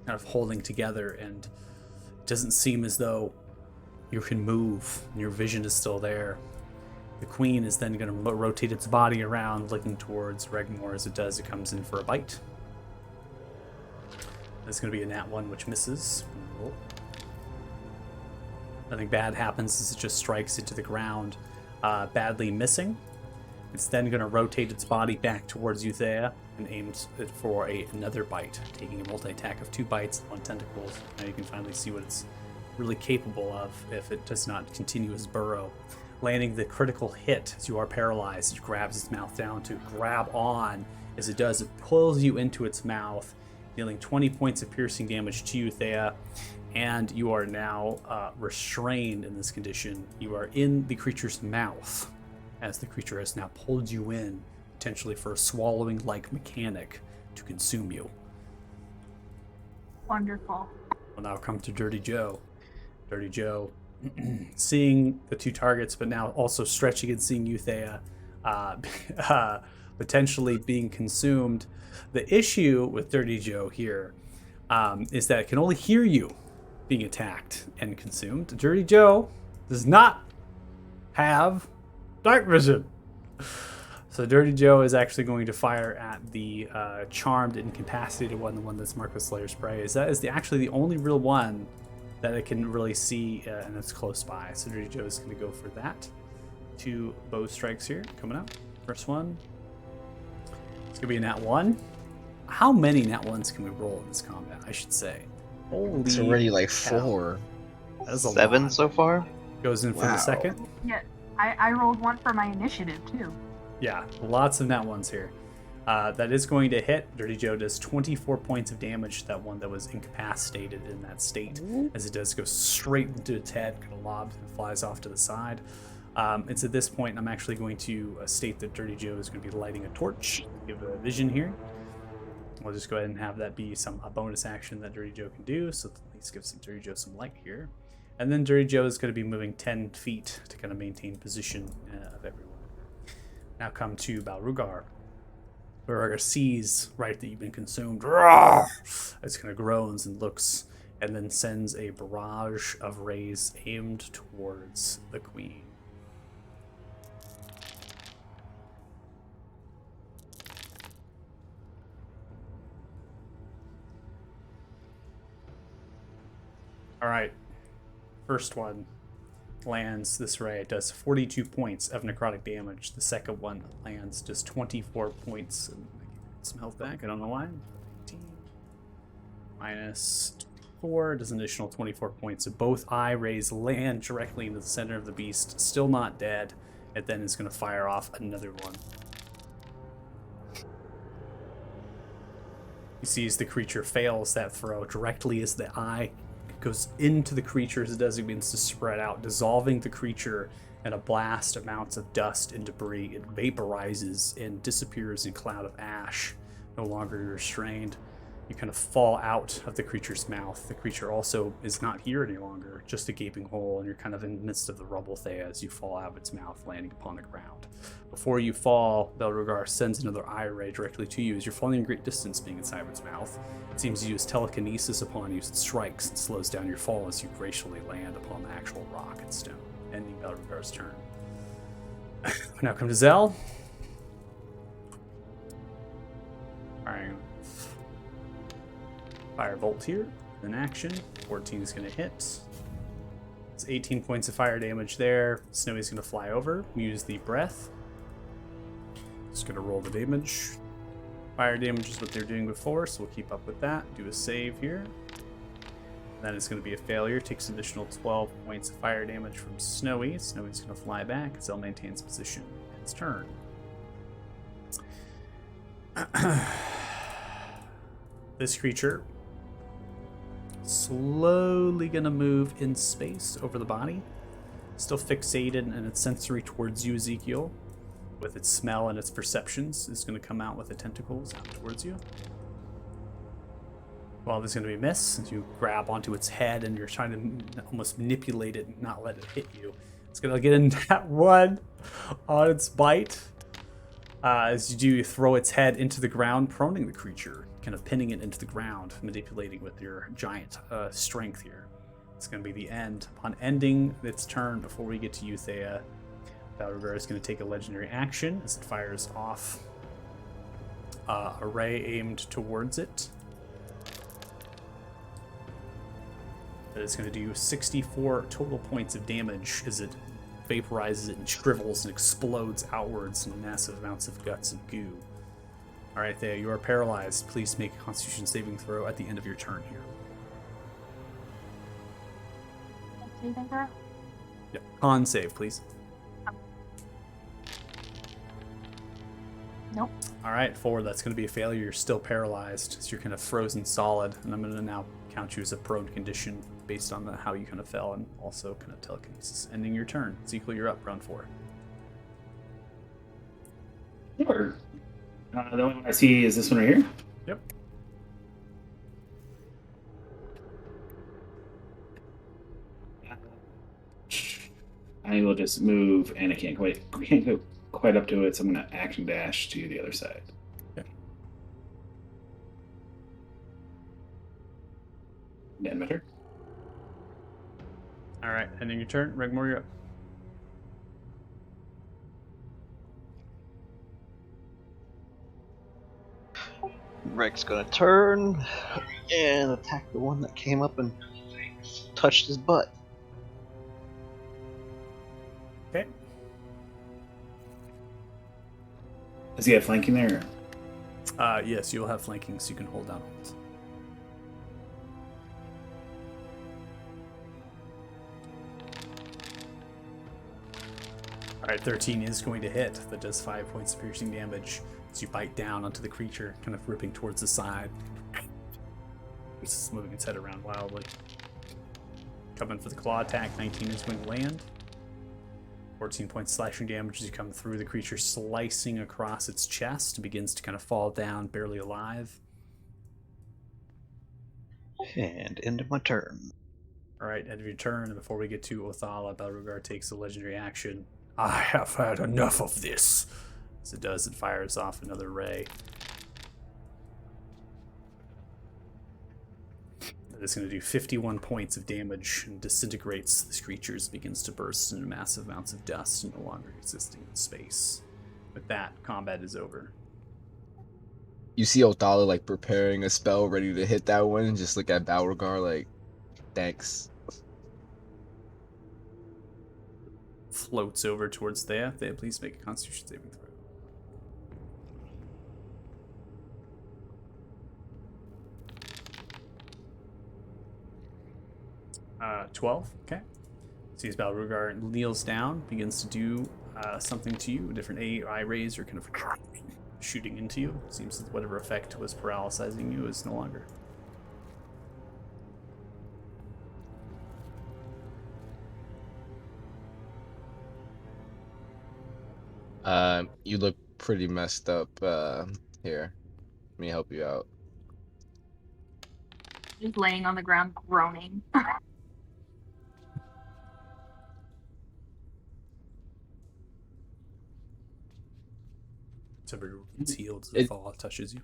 of holding together, and it doesn't seem as though you can move, and your vision is still there. The queen is then going to rotate its body around, looking towards Regmore. As it does, it comes in for a bite. That's going to be a nat 1, which misses. Roll. Nothing bad happens as it just strikes into the ground, badly missing. It's then going to rotate its body back towards you, Thea, and aims it for another bite, taking a multi-attack of 2 bites on tentacles. Now you can finally see what it's really capable of if it does not continue its burrow. Landing the critical hit as you are paralyzed, it grabs its mouth down to grab on. As it does, it pulls you into its mouth, dealing 20 points of piercing damage to you, Thea. And you are now restrained in this condition. You are in the creature's mouth, as the creature has now pulled you in, potentially for a swallowing-like mechanic to consume you. Wonderful. We'll now come to Dirty Joe. Dirty Joe, seeing the 2 targets, but now also stretching and seeing you, Thea, potentially being consumed. The issue with Dirty Joe here is that it can only hear you being attacked and consumed. Dirty Joe does not have dark vision. So Dirty Joe is actually going to fire at the charmed, incapacitated one, the one that's marked with Slayer's Prey. That is actually the only real one that it can really see, and it's close by. So Dirty Joe is going to go for that. 2 bow strikes here coming up. First one. It's going to be a nat 1. How many nat 1s can we roll in this combat, I should say? Holy It's already like cow. 4. That's a 7 lot. so far. Goes in for the Wow. second. Yeah, I rolled 1 for my initiative too. Yeah, lots of nat 1s here. That is going to hit. Dirty Joe does 24 points of damage to that one that was incapacitated in that state. As it does go straight into its head, kind of lobs and flies off to the side. It's at this point I'm actually going to state that Dirty Joe is going to be lighting a torch. Give a vision here. We'll just go ahead and have that be a bonus action that Dirty Joe can do. So let's give Dirty Joe some light here. And then Dirty Joe is going to be moving 10 feet to kind of maintain position of everyone. Now come to Balrugar. Balrugar sees, right, that you've been consumed. It's kind of groans and looks, and then sends a barrage of rays aimed towards the queen. All right, first one lands this ray. It does 42 points of necrotic damage. The second one lands just 24 points. And I get some health back. I don't know why. 18 minus 24 does an additional 24 points. So both eye rays land directly into the center of the beast. Still not dead. It then is going to fire off another one. You see as the creature fails that throw directly as the eye goes into the creature as it does, it begins to spread out, dissolving the creature in a blast amounts of dust and debris. It vaporizes and disappears in a cloud of ash, no longer restrained. You kind of fall out of the creature's mouth. The creature also is not here any longer, just a gaping hole, and you're kind of in the midst of the rubble, Thea, as you fall out of its mouth, landing upon the ground. Before you fall, Belrugar sends another eye ray directly to you as you're falling a great distance being inside of its mouth. It seems to use telekinesis upon you, it strikes and slows down your fall as you gracefully land upon the actual rock and stone, ending Belrugar's turn. We now come to Zell. Firing Firebolt here, in action. 14 is going to hit. It's 18 points of fire damage there. Snowy's going to fly over, use the breath. Just going to roll the damage. Fire damage is what they're doing before, so we'll keep up with that. Do a save here. Then it's going to be a failure. Takes an additional 12 points of fire damage from Snowy. Snowy's going to fly back. Zell maintains position. Its turn. This creature slowly gonna move in space over the body, still fixated in its sensory towards you, Ezekiel, with its smell and its perceptions. Is gonna come out with the tentacles out towards you. Well, there's gonna be a miss as you grab onto its head and you're trying to almost manipulate it and not let it hit you. It's gonna get in that one on its bite. As you do, you throw its head into the ground, proning the creature, kind of pinning it into the ground, manipulating with your giant strength here. It's going to be the end. Upon ending its turn, before we get to you, Thea, Belrugar is going to take a legendary action as it fires off a ray aimed towards it. That is going to do 64 total points of damage as it vaporizes it and shrivels and explodes outwards in massive amounts of guts and goo. Alright, Thea, you are paralyzed. Please make a Constitution saving throw at the end of your turn here. Saving throw? Yep. Con save, please. Nope. Alright, 4, that's going to be a failure. You're still paralyzed, so you're kind of frozen solid, and I'm going to now count you as a prone condition based on how you kind of fell and also kind of telekinesis. Ending your turn. Ezekiel, you're up, round 4. Sure. The only one I see is this one right here. Yep. I will just move, and I can't go quite up to it, so I'm going to action dash to the other side. Okay. End my turn. Alright, ending your turn. Regmore, you're up. Reg's gonna turn and attack the one that came up and touched his butt. Okay. Does he have flanking there? Yes, you'll have flanking, so you can hold down hold. Alright, 13 is going to hit. That does 5 points of piercing damage as you bite down onto the creature, kind of ripping towards the side. It's just moving its head around wildly. Coming for the claw attack, 19 is going to land. 14 points slashing damage as you come through, the creature slicing across its chest and begins to kind of fall down, barely alive. And end of my turn. Alright, end of your turn, and before we get to Othala, Belrugar takes a legendary action. I have had enough of this. As it does, it fires off another ray. That is going to do 51 points of damage and disintegrates this creature as it begins to burst into massive amounts of dust and no longer existing in space. With that, combat is over. You see Othala like preparing a spell ready to hit that one, and just look at Beauregard like, thanks. Floats over towards Thea. Thea, please make a Constitution saving throw. 12. Okay. Sees Balrugar kneels down, begins to do something to you. Different eye rays are kind of shooting into you. Seems that whatever effect was paralyzing you is no longer. You look pretty messed up here. Let me help you out. Just laying on the ground, groaning. Temporary gets healed as the It fall touches you.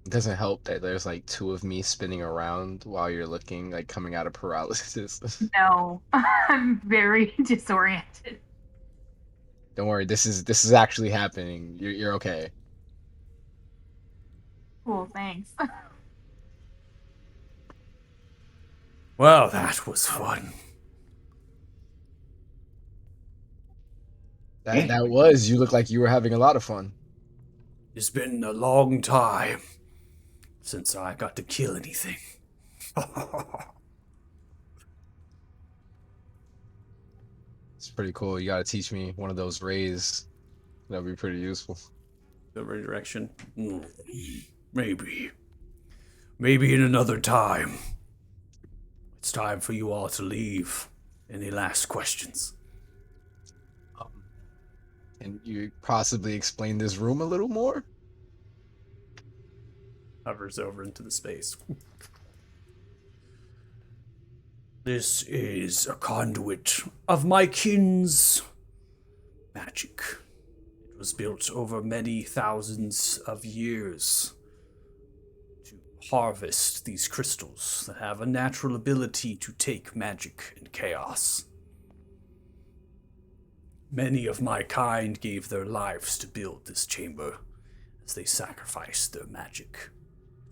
doesn't help that there's like two of me spinning around while you're looking, like coming out of paralysis. No, I'm very disoriented. Don't worry, this is actually happening. You're okay. Cool, thanks. Well, that was fun. That was. You look like you were having a lot of fun. It's been a long time since I got to kill anything. It's pretty cool. You gotta teach me one of those rays. That'd be pretty useful. The redirection. Maybe. Maybe in another time. It's time for you all to leave. Any last questions? Can you possibly explain this room a little more? Hovers over into the space. This is a conduit of my kin's magic. It was built over many thousands of years to harvest these crystals that have a natural ability to take magic and chaos. Many of my kind gave their lives to build this chamber as they sacrificed their magic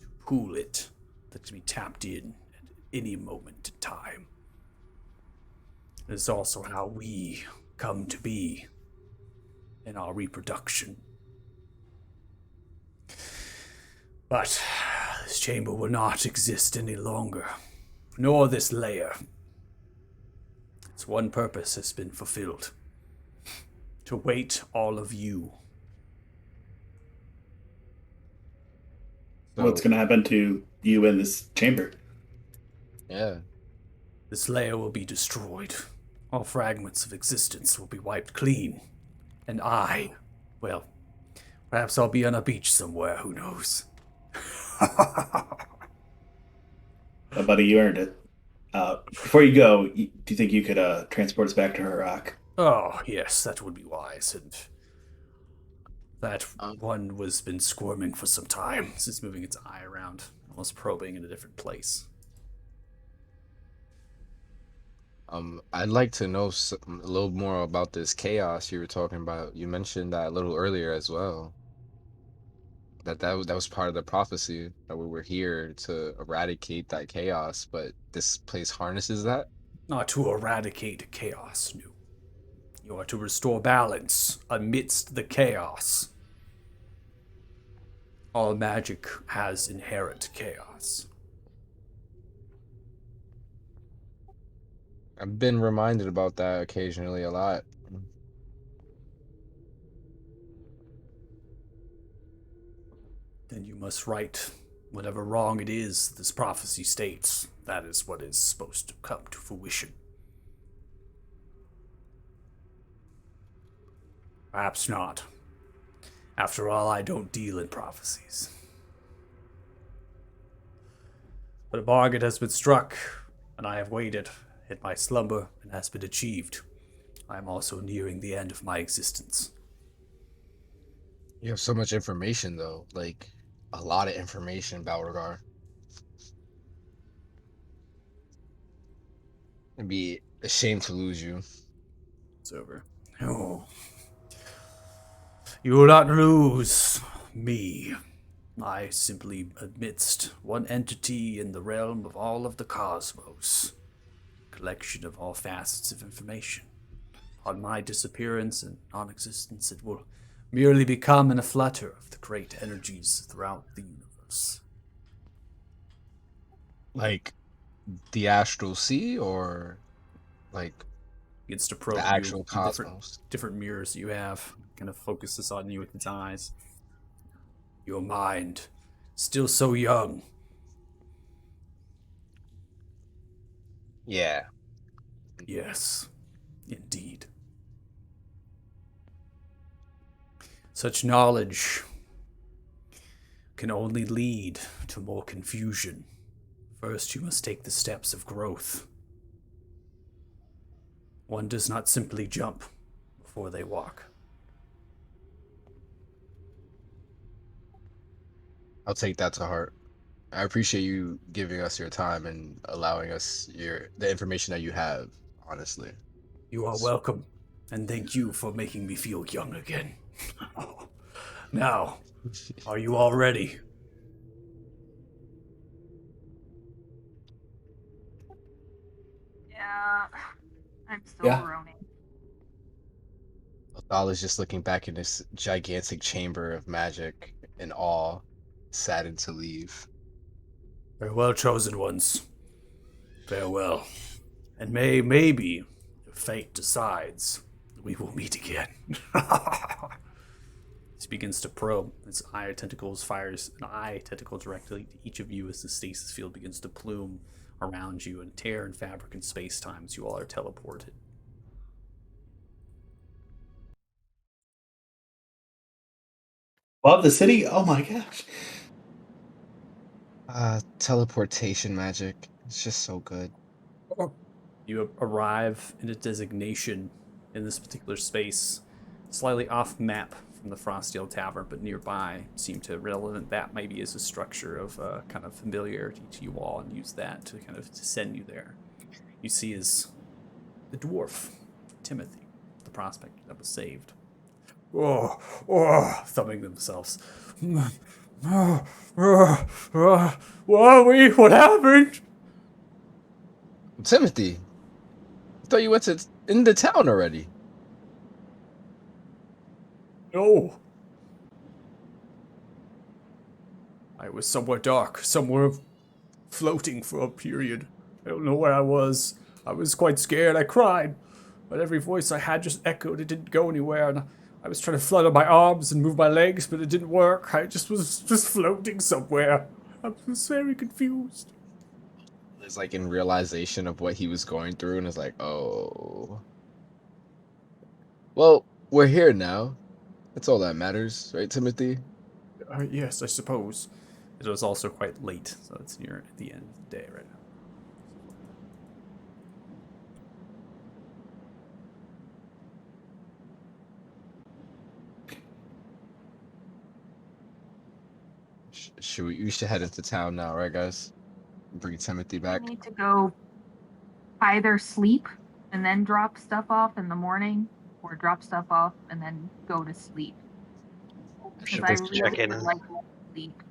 to pool it that can be tapped in at any moment in time. It is also how we come to be in our reproduction. But this chamber will not exist any longer, nor this layer. Its one purpose has been fulfilled: to wait all of you. So, What's going to happen to you in this chamber? yeah. This layer will be destroyed. All fragments of existence will be wiped clean. And well, perhaps I'll be on a beach somewhere, who knows? Well, buddy, you earned it. Before you go, do you think you could transport us back to her rock? Oh, yes, that would be wise. And that Um, one was been squirming for some time. It's just moving its eye around, almost probing in a different place. I'd like to know a little more about this chaos you were talking about. You mentioned that a little earlier as well. That was part of the prophecy that we were here to eradicate that chaos, but this place harnesses that. Not to eradicate chaos, no. You are to restore balance amidst the chaos. All magic has inherent chaos. I've been reminded about that occasionally a lot. Then you must right whatever wrong it is this prophecy states. That is what is supposed to come to fruition. Perhaps not. After all, I don't deal in prophecies. But a bargain has been struck, and I have waited in my slumber and has been achieved. I am also nearing the end of my existence. You have so much information though, like a lot of information, Balrog. It'd be a shame to lose you. It's over. Oh. You will not lose me. I simply amidst one entity in the realm of all of the cosmos. Collection of all facets of information. On my disappearance and non-existence, it will merely become in a flutter of the great energies throughout the universe. Like the astral sea, or like Begins to the probe you actual in cosmos? different mirrors you have. Kind of focuses on you with its eyes. Your mind, still so young. Yeah. Yes, indeed. Such knowledge can only lead to more confusion First, you must take the steps of growth. One does not simply jump before they walk. I'll take that to heart. I appreciate you giving us your time and allowing us the information that you have, honestly. You are welcome, and thank you for making me feel young again. Now, are you all ready? Yeah, I'm still Yeah. groaning. Othal is just looking back in this gigantic chamber of magic in awe, saddened to leave. Farewell, chosen ones. Farewell. And maybe, if fate decides, we will meet again. He begins to probe. His eye tentacles fires an eye tentacle directly to each of you as the stasis field begins to plume around you and tear in fabric and space time as you all are teleported. Above the city? Oh my gosh. Teleportation magic. It's just so good. You arrive in a designation in this particular space, slightly off map from the Frostdale Tavern, but nearby. Seem to relevant that maybe as a structure of kind of familiarity to you all, and use that to kind of send you there. You see is the dwarf, Timothy, the prospect that was saved. Thumbing themselves. What happened? Timothy, I thought you went into town already. No. I was somewhere dark, somewhere floating for a period. I don't know where I was. I was quite scared. I cried. But every voice I had just echoed. It didn't go anywhere. And I was trying to flutter my arms and move my legs, but it didn't work. I just was floating somewhere. I was very confused. It's like in realization of what he was going through, and it's like, oh. Well, we're here now. That's all that matters, right, Timothy? Yes, I suppose. It was also quite late, so it's near the end of the day right now. We should head into town now, right, guys? Bring Timothy I back. need to go either sleep and then drop stuff off in the morning, or drop stuff off and then go to sleep. Because Should I we really check would in? like to sleep.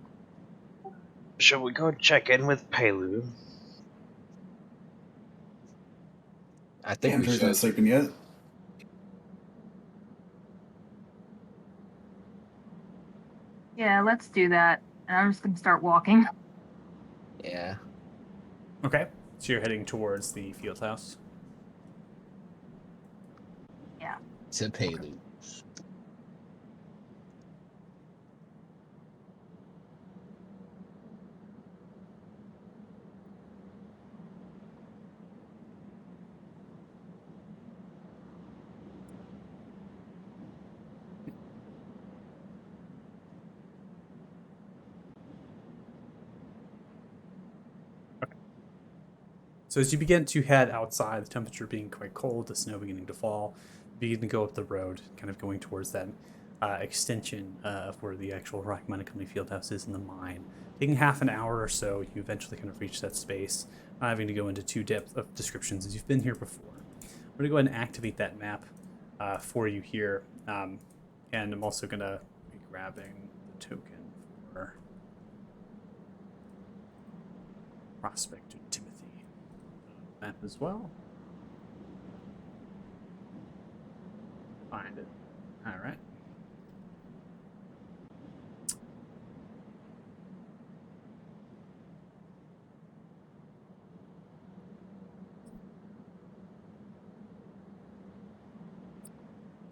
Should we go check in with Pelu? I think we Andrew's should. not sleeping yet. Yeah, let's do that. And I'm just gonna start walking. Yeah. Okay, so you're heading towards the field house. Yeah. To Palu. So as you begin to head outside, the temperature being quite cold, the snow beginning to fall, you begin to go up the road, kind of going towards that extension of where the actual Rocky Mountain Company Fieldhouse is in the mine. Taking half an hour or so, you eventually kind of reach that space, not having to go into too depth of descriptions as you've been here before. I'm going to go ahead and activate that map for you here, and I'm also going to be grabbing the token for Prospect Timothy map as well. Find it. All right.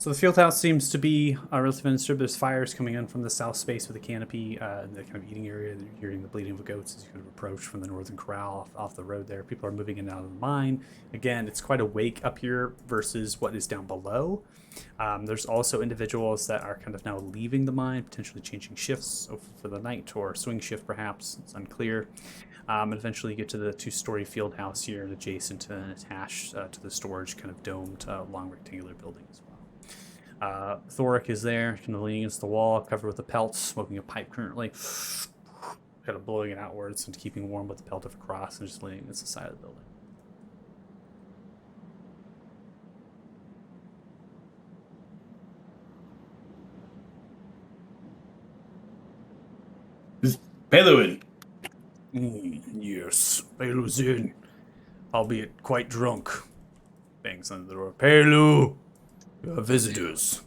So the field house seems to be relatively undisturbed. There's fires coming in from the south space with a canopy in the kind of eating area. You're hearing the bleating of the goats as you kind of approach from the northern corral off the road there. People are moving in and out of the mine. Again, it's quite awake up here versus what is down below. There's also individuals that are kind of now leaving the mine, potentially changing shifts for the night or swing shift perhaps. It's unclear. And eventually you get to the two-story field house here and adjacent and attached to the storage kind of domed long rectangular building as well. Thoric is there, kind of leaning against the wall, covered with a pelt, smoking a pipe currently, kind of blowing it outwards and keeping warm with the pelt of a cross and just leaning against the side of the building. Is Pelu in? Yes, Pelu's in, albeit quite drunk. Bangs on the door. Pelu! Your visitors.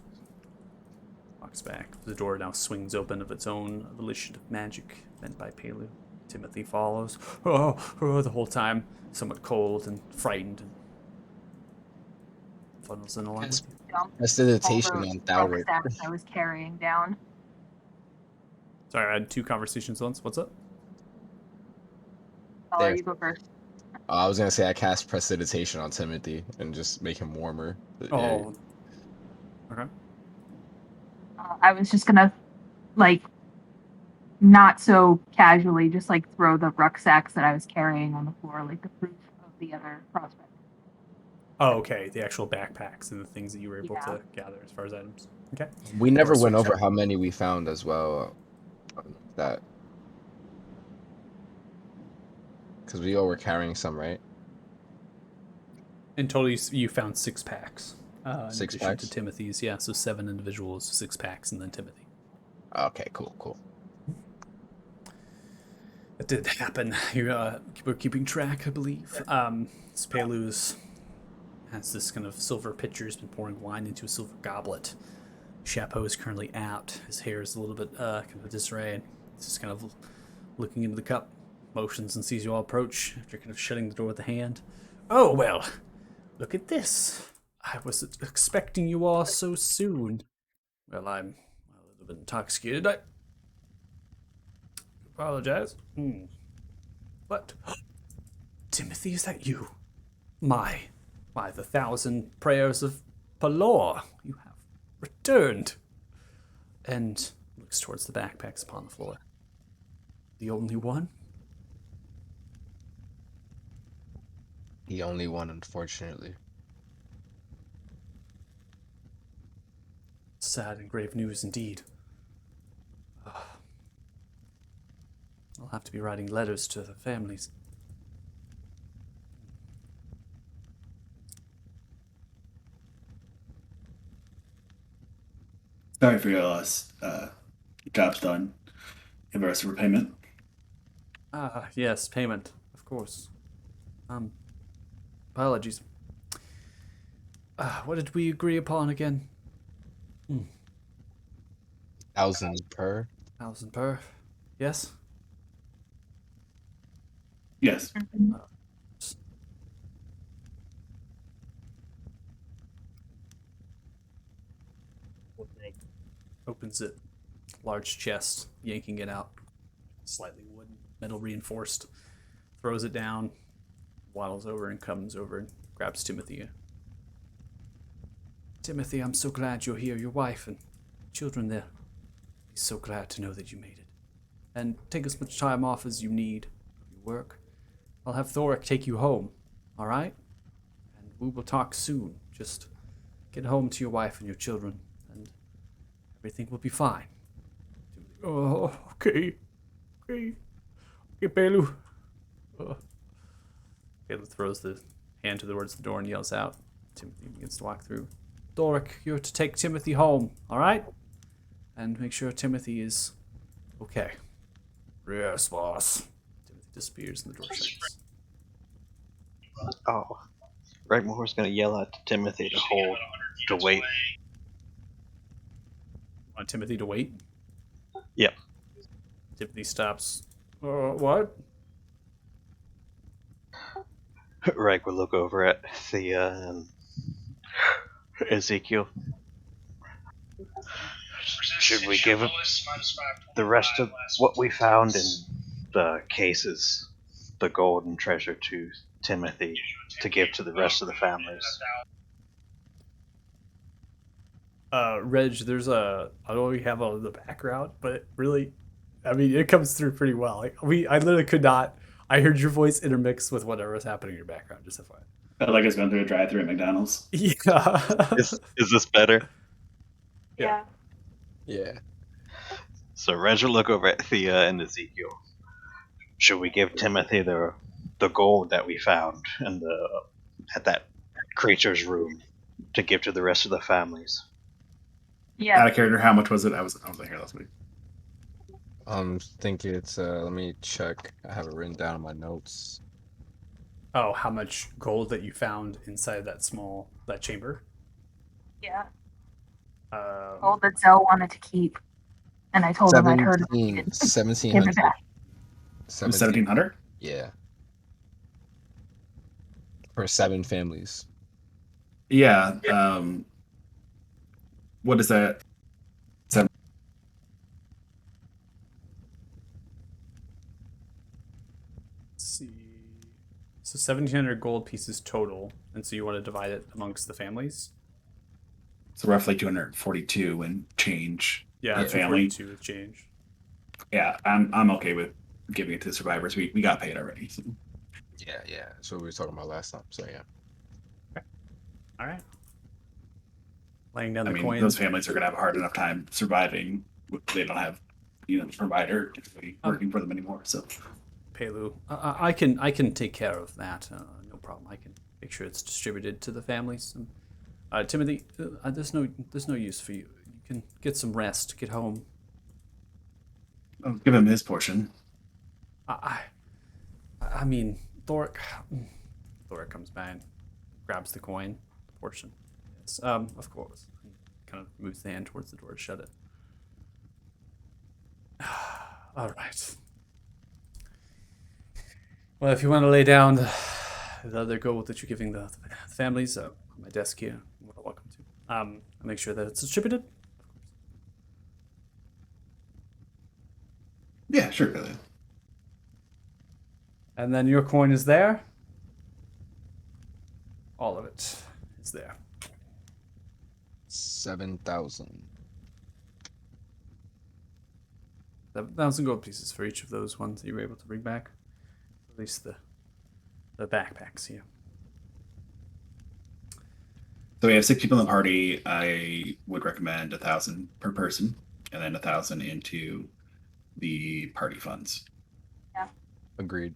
Walks back. The door now swings open of its own volition of magic, meant by Pelu. Timothy follows. The whole time, somewhat cold and frightened. And funnels in along with you. Dump Prestidigitation all on the Thowric. rucksacks I was carrying down. Sorry, I had two conversations once. What's up? I'll There. let you go first. I was gonna say I cast Prestidigitation on Timothy and just make him warmer. But, yeah, Oh. Okay. I was just gonna, like, not so casually, just like throw the rucksacks that I was carrying on the floor, like the proof of the other prospect. Oh, okay. The actual backpacks and the things that you were able Yeah. to gather as far as items. Okay. we never course, went we over checked. how many we found as well. That because we all were carrying some, right? In total, you found 6 packs. In 6 addition packs? to Timothy's, yeah. So 7 individuals, 6 packs, and then Timothy. Okay, cool. That did happen. You were keeping track, I believe. Spelus has this kind of silver pitcher. He's been pouring wine into a silver goblet. Chapeau is currently out. His hair is a little bit kind of a disarray. And he's just kind of looking into the cup, motions and sees you all approach after kind of shutting the door with a hand. Oh, well, look at this. I wasn't expecting you all so soon. Well, I'm a little bit intoxicated. I apologize. But Timothy, is that you? My, the 1,000 prayers of Palor. You have returned. And looks towards the backpacks upon the floor. The only one? The only one, unfortunately. Sad and grave news indeed. I'll have to be writing letters to the families. Sorry for your loss. Job's done. Give us a repayment. Yes, payment, of course. Apologies. What did we agree upon again? 1,000 per. 1,000 per. Yes? Yes. Opens it. Large chest, yanking it out. Slightly wooden, metal reinforced. Throws it down, waddles over and comes over and grabs Timothy. Timothy, I'm so glad you're here. Your wife and children there. He's so glad to know that you made it. And take as much time off as you need for your work. I'll have Thoric take you home, all right? And we will talk soon. Just get home to your wife and your children, and everything will be fine. Oh, okay. Okay, Pelu. Pelu throws the hand towards the door and yells out. Timothy begins to walk through. Thoric, you're to take Timothy home, all right? And make sure Timothy is okay. Yes, boss. Timothy disappears and the door shuts. Oh, Regmore's gonna yell out to Timothy to wait. Want Timothy to wait? Yep. Timothy stops. What? Reg will look over at the Ezekiel. Should we give it the rest of what we found in the cases, the gold and treasure, to Timothy to give to the rest of the families? Reg, there's I don't really have all of the background, but really, I mean, it comes through pretty well. Like I literally could not. I heard your voice intermix with whatever was happening in your background. Just FYI. Felt like I was going through a drive-through at McDonald's. Yeah. Is this better? Yeah. Yeah. So Reg will look over at Thea and Ezekiel. Should we give Timothy the gold that we found in at that creature's room to give to the rest of the families? Yeah. Out of character, how much was it? I wasn't here last week. Think it's let me check. I have it written down in my notes. Oh, how much gold that you found inside that chamber? Yeah. Um, Gold that Zell wanted to keep. And I told him I'd heard him. 1700. Give it back. 1700? Yeah. For 7 families. Yeah. What is that? let's see. So 1,700 gold pieces total, and so you want to divide it amongst the families? So roughly 242 and change Yeah, per family. 242 with change. Yeah, I'm okay with giving it to the survivors. We got paid already. So. Yeah. That's what we were talking about last time. So yeah. All right. Laying down I the mean, coins. those families are going to have a hard enough time surviving. They don't have, provider typically working for them anymore. So, Pelu, I can take care of that. No problem. I can make sure it's distributed to the families. Timothy, there's no use for you. You can get some rest. Get home. I'll give him his portion. I mean, Thoric comes by and grabs the coin, the portion. Yes, of course. And kind of moves the hand towards the door to shut it. All right. Well, if you want to lay down the other gold that you're giving the families on my desk here, you're welcome to. I'll make sure that it's distributed. Yeah, sure, Billy. And then your coin is there. All of it is there. 7,000. 7,000 gold pieces for each of those ones that you were able to bring back. At least the backpacks here. So we have 6 people in the party. I would recommend 1,000 per person, and then 1,000 into the party funds. Agreed.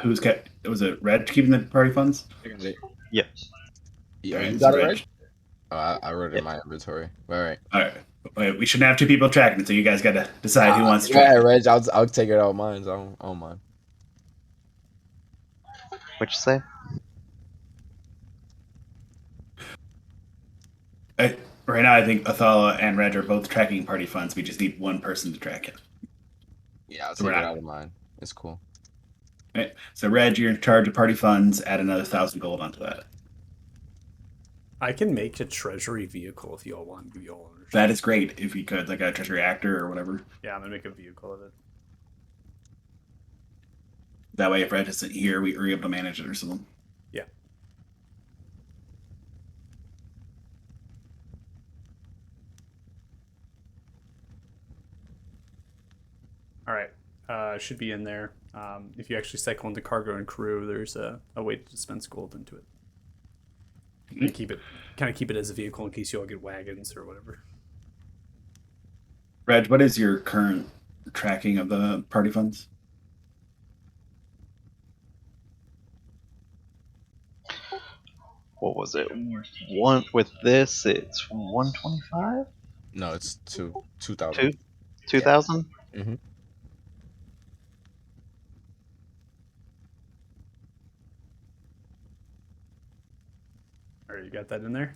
Who's kept? Was it Red keeping the party funds? Yep. Yeah, Alright, you got so it Reg. right? Oh, I wrote it in my inventory. All right. All right. Wait, we shouldn't have 2 people tracking it, so you guys got to decide who wants to track. Yeah, Reg, I'll take it out mine. I don't mind. What'd you say? Right now, I think Athala and Reg are both tracking party funds. We just need one person to track it. Yeah, I'll So take we're it not- out of mine. It's cool. Right. So Reg, you're in charge of party funds. Add another 1,000 gold onto that. I can make a treasury vehicle if you all want. Give you all ownership. That is great if you could, like a treasury actor or whatever. Yeah, I'm gonna make a vehicle of it. That way, if Reg isn't here, we're able to manage it or something. Yeah. All right. Should be in there. If you actually cycle into cargo and crew, there's a way to dispense gold into it. And keep it as a vehicle in case you all get wagons or whatever. Reg, what is your current tracking of the party funds? What was it? One with this, it's 125? No, it's 2,000. 2,000? Mm-hmm. All right, you got that in there?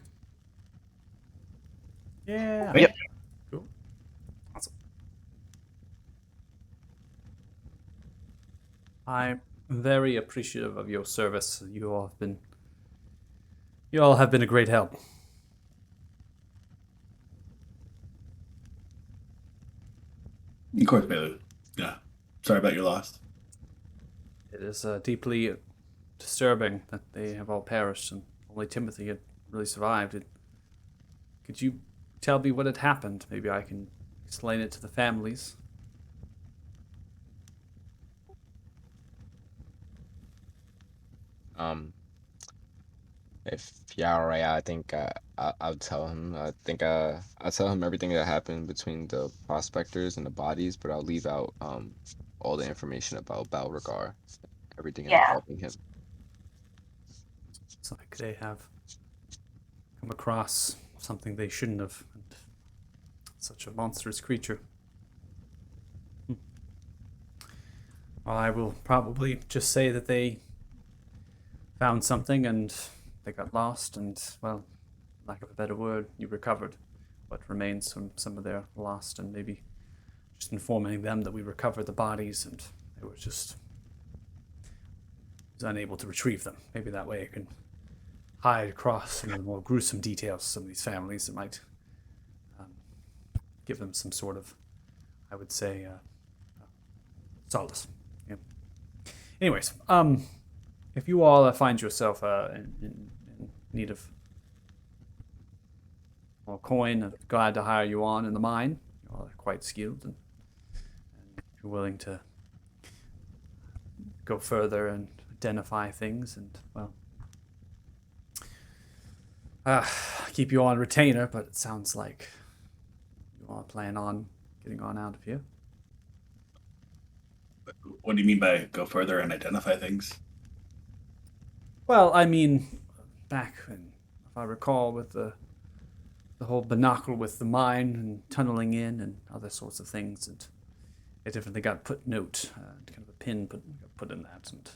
Yeah. Yep. Cool. Awesome. I'm very appreciative of your service. You all have been a great help. Of course, Belu. Yeah. Sorry about your loss. It is deeply disturbing that they have all perished and only Timothy had really survived. Could you tell me what had happened? Maybe I can explain it to the families. Um, if you're alright, I think I'll tell him. I think I'll tell him everything that happened between the prospectors and the bodies, but I'll leave out all the information about Balroggar, everything Yeah. involving him. It's like they have come across something they shouldn't have. And such a monstrous creature. Well, I will probably just say that they found something and they got lost and, well, lack of a better word, you recovered what remains from some of their lost, and maybe just informing them that we recovered the bodies and they were just was unable to retrieve them. Maybe that way I can hide across some of the more gruesome details of some of these families that might give them some sort of, I would say, solace. Yeah. Anyways, if you all find yourself in need of more coin, I'm glad to hire you on in the mine. You all are quite skilled, and you're willing to go further and identify things, and, well, keep you on retainer, but it sounds like you all plan on getting on out of here. What do you mean by go further and identify things? Well, I mean, back when, if I recall, with the whole binocle with the mine and tunneling in and other sorts of things, and it definitely got put note, kind of a pin put in that, and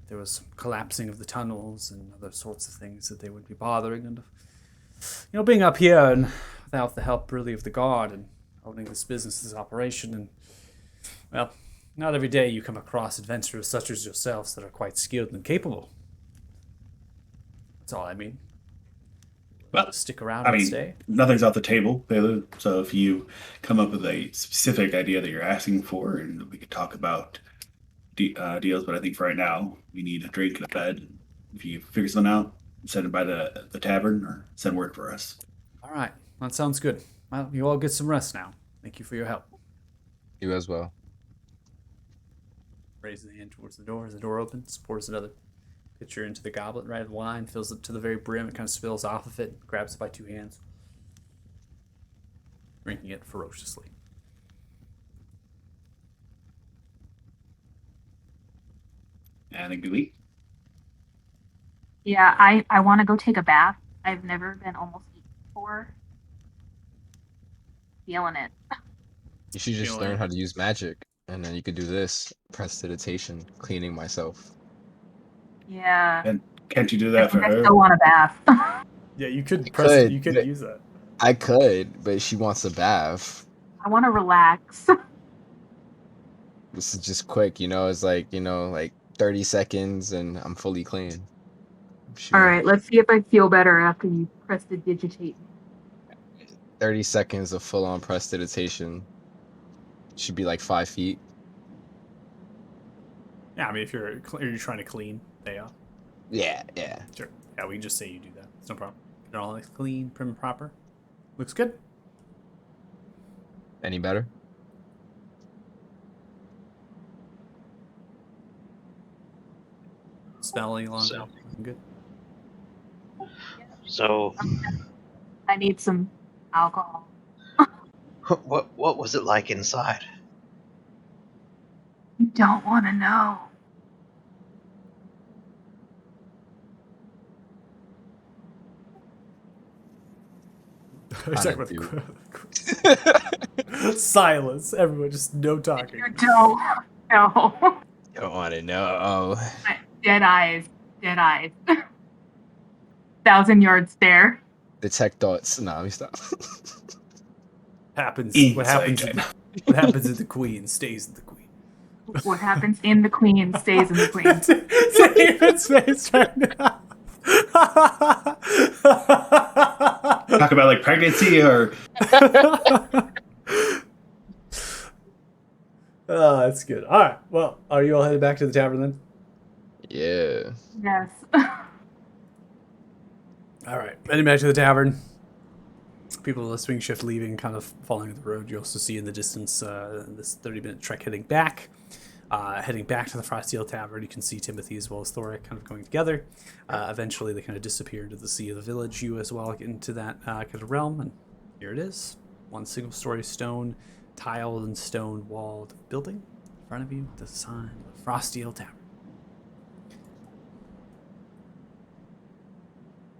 there was collapsing of the tunnels and other sorts of things that they would be bothering, and being up here and without the help really of the guard and owning this business, this operation, and, well, not every day you come across adventurers such as yourselves that are quite skilled and capable. That's all I mean. Well, Stick around I and mean, stay. nothing's off the table, Belu. So if you come up with a specific idea that you're asking for, and we could talk about deals, but I think for right now, we need a drink and a bed. If you figure something out, send it by the tavern or send word for us. All right, that sounds good. Well, you all get some rest now. Thank you for your help. You as well. Raises the hand towards the door. As the door opens, pours another pitcher into the goblet, right, of wine, fills it to the very brim. It kind of spills off of it, grabs it by two hands, drinking it ferociously. And do we? Yeah, I want to go take a bath. I've never been almost eaten before. Feeling it. You should just Feeling- learn how to use magic, and then you could do this prestidigitation, cleaning myself. Yeah. And can't you do I that for think I her? still want a bath. Yeah, you could could, You could but- use that. I could, but she wants a bath. I want to relax. This is just quick, it's like, like 30 seconds and I'm fully clean. All right, let's see if I feel better after you prestidigitate me. 30 seconds of full-on prestidigitation. Should be like 5 feet. Yeah, I mean, if you're trying to clean, yeah, Yeah. sure. Yeah, we can just say you do that. It's no problem. Get it all nice, clean, prim, and proper. Looks good. Any better? Smelling longer. So- Good. So, I need some alcohol. what was it like inside? You don't want to know. Silence. Everyone, just no talking. You don't. No. You don't want to know. Dead eyes. Dead eyes. 1,000-yard stare. Detect thoughts. Nah, let me stop. Happens. Inside What happens? joke. What happens in the queen stays in the queen. What happens in the queen stays in the queen. David's face right now. Talk about like pregnancy or Oh, that's good. All right. Well, are you all headed back to the tavern then? Yeah. Yes. All right. Heading back to the tavern. People of the swing shift leaving, kind of following the road. You also see in the distance this 30-minute trek heading back. Heading back to the Frosteel Tavern, you can see Timothy as well as Thoric kind of going together. Eventually, they kind of disappear into the sea of the village. You as well get into that kind of realm, and here it is. One single-story stone, tiled and stone walled building. In front of you, the sign of Frosteel Tavern.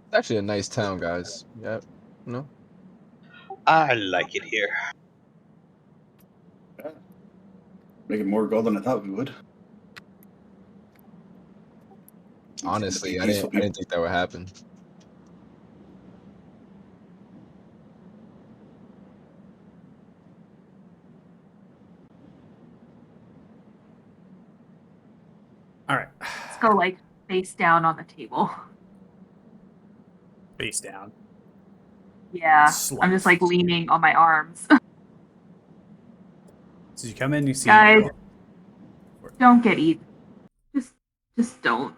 It's actually a nice town, guys. Yeah. No? I like it here. Making more gold than I thought we would. Seems to be Honestly, peaceful I people. didn't think that would happen. All right. Let's go like face down on the table. Face down. Yeah. I'm just Slight. like leaning on my arms. So you come in, you see. Guys, don't get eaten. Just don't.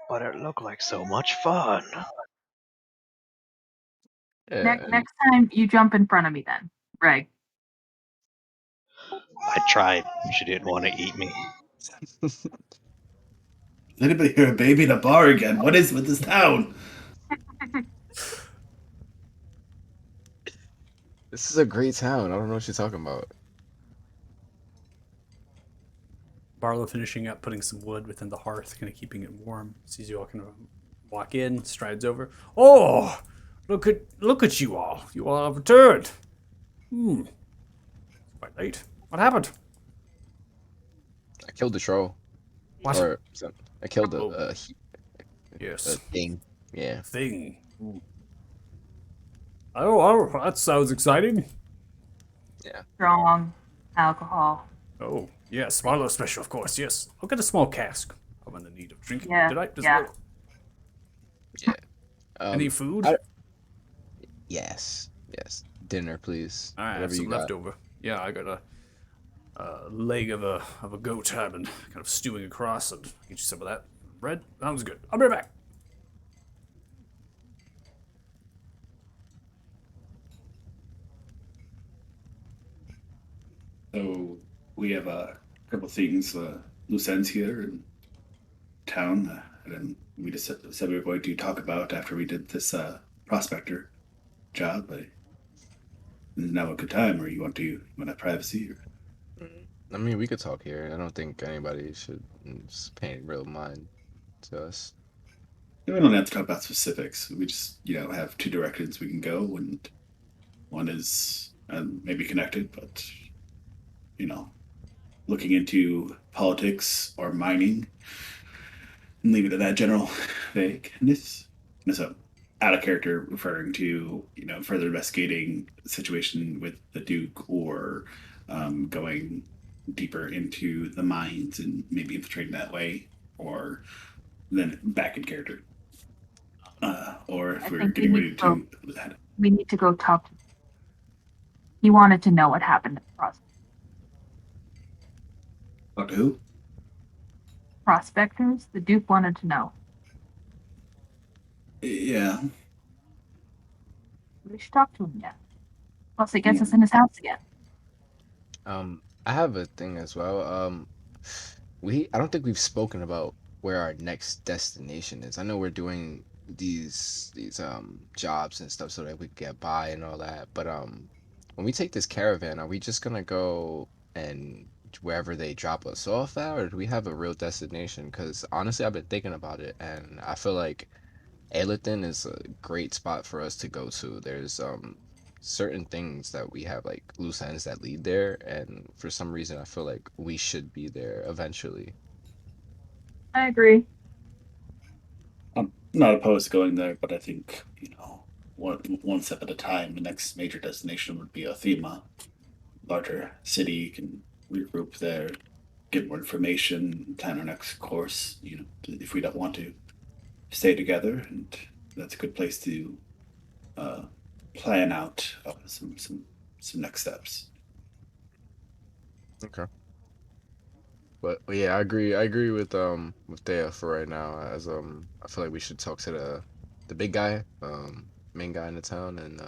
But it looked like so much fun. Yeah. Next time you jump in front of me then, Greg. I tried. She didn't want to eat me. Does anybody hear a baby in a bar again? What is with this town? This is a great town. I don't know what you're talking about. Barlow finishing up putting some wood within the hearth, kind of keeping it warm. Sees you all kind of walk in, strides over. Oh, look at you all! You all have returned. It's quite late. What happened? I killed the troll. What? Or I killed Oh, a yes, thing. Yeah. thing. Oh, that sounds exciting. Yeah. Strong alcohol. Oh, yes, Barlow special, of course. Yes, I'll get a small cask. I'm in the need of drinking Yeah, tonight as yeah. well. Yeah. Any food? I- yes. Yes. Dinner, please. I have Whatever some you got. leftover. Yeah, I got a leg of a goat I've been kind of stewing across, and get you some of that bread. Sounds good. I'll be right back. So we have a couple things, loose ends here in town, and we just said we were going to talk about after we did this prospector job. But is now a good time, or you want to have privacy? Or... I mean, we could talk here. I don't think anybody should just pay real mind to us. We don't have to talk about specifics. We just have two directions we can go, and one is maybe connected, but you know, looking into politics or mining, and leave it at that general vagueness. So, out of character, referring to further investigating the situation with the Duke, or going deeper into the mines and maybe infiltrating that way, or then back in character, or I if we're think getting ready to we need to go talk to. He wanted to know what happened to the talk to who? prospectors. The Duke wanted to know. Yeah, We should talk to him again. Plus, it gets yeah. us in his house again. I have a thing as well. I don't think we've spoken about where our next destination is. I know we're doing these jobs and stuff so that we can get by and all that. But when we take this caravan, are we just gonna go and wherever they drop us off at, or do we have a real destination? Because honestly, I've been thinking about it, and I feel like Ailithin is a great spot for us to go to. There's certain things that we have like loose ends that lead there, and for some reason I feel like we should be there eventually. I agree. I'm not opposed to going there, but I think one step at a time. The next major destination would be Athema, larger city. You can regroup there, get more information, plan our next course. If we don't want to stay together, and that's a good place to uh, plan out some next steps. Okay. But yeah, I agree. I agree with Thea for right now. As I feel like we should talk to the big guy, main guy in the town, and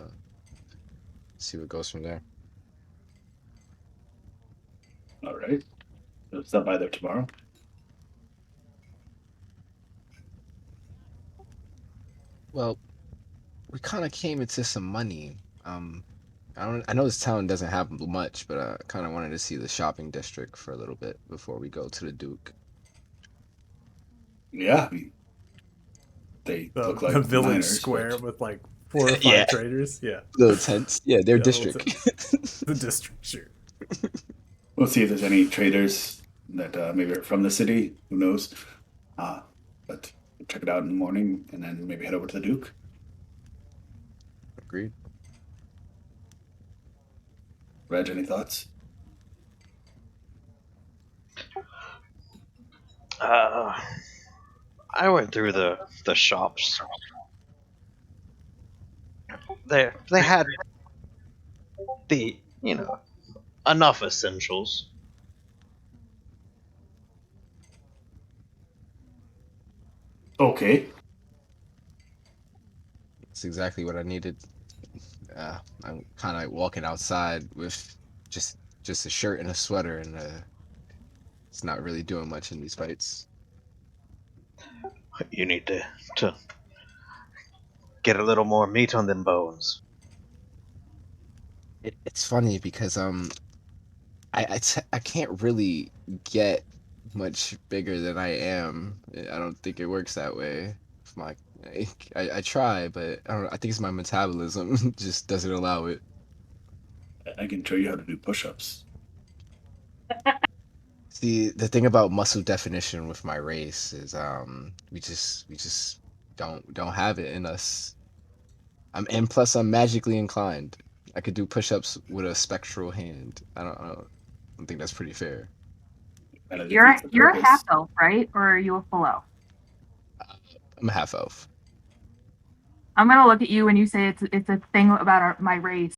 see what goes from there. All right. So stop by there tomorrow. Well, we kind of came into some money. I know this town doesn't have much, but I kind of wanted to see the shopping district for a little bit before we go to the Duke. Yeah, I mean, they The look the like village miners, square but with like 4 or 5 Yeah, traders. Yeah, little tents. Yeah, their yeah, little district. the district. Sure. we'll see if there's any traders that maybe are from the city. Who knows? Uh, but we'll check it out in the morning and then maybe head over to the Duke. Agreed. Reg, any thoughts? Uh, I went through the shops. They had the enough essentials. Okay. That's exactly what I needed. I'm kind of like walking outside with just just a shirt and a sweater, and it's not really doing much in these fights. You need to get a little more meat on them bones. It's funny because I can't really get much bigger than I am. I don't think it works that way. If my I try, but I don't. I think it's my metabolism just doesn't allow it. I can show you how to do push-ups. See, the thing about muscle definition with my race is we just don't have it in us. And plus I'm magically inclined. I could do push-ups with a spectral hand. I don't think that's pretty fair. Kind of You're defeats the you're a half purpose. elf, right? Or are you a full elf? I'm a half elf. I'm gonna look at you when you say it's a thing about my race.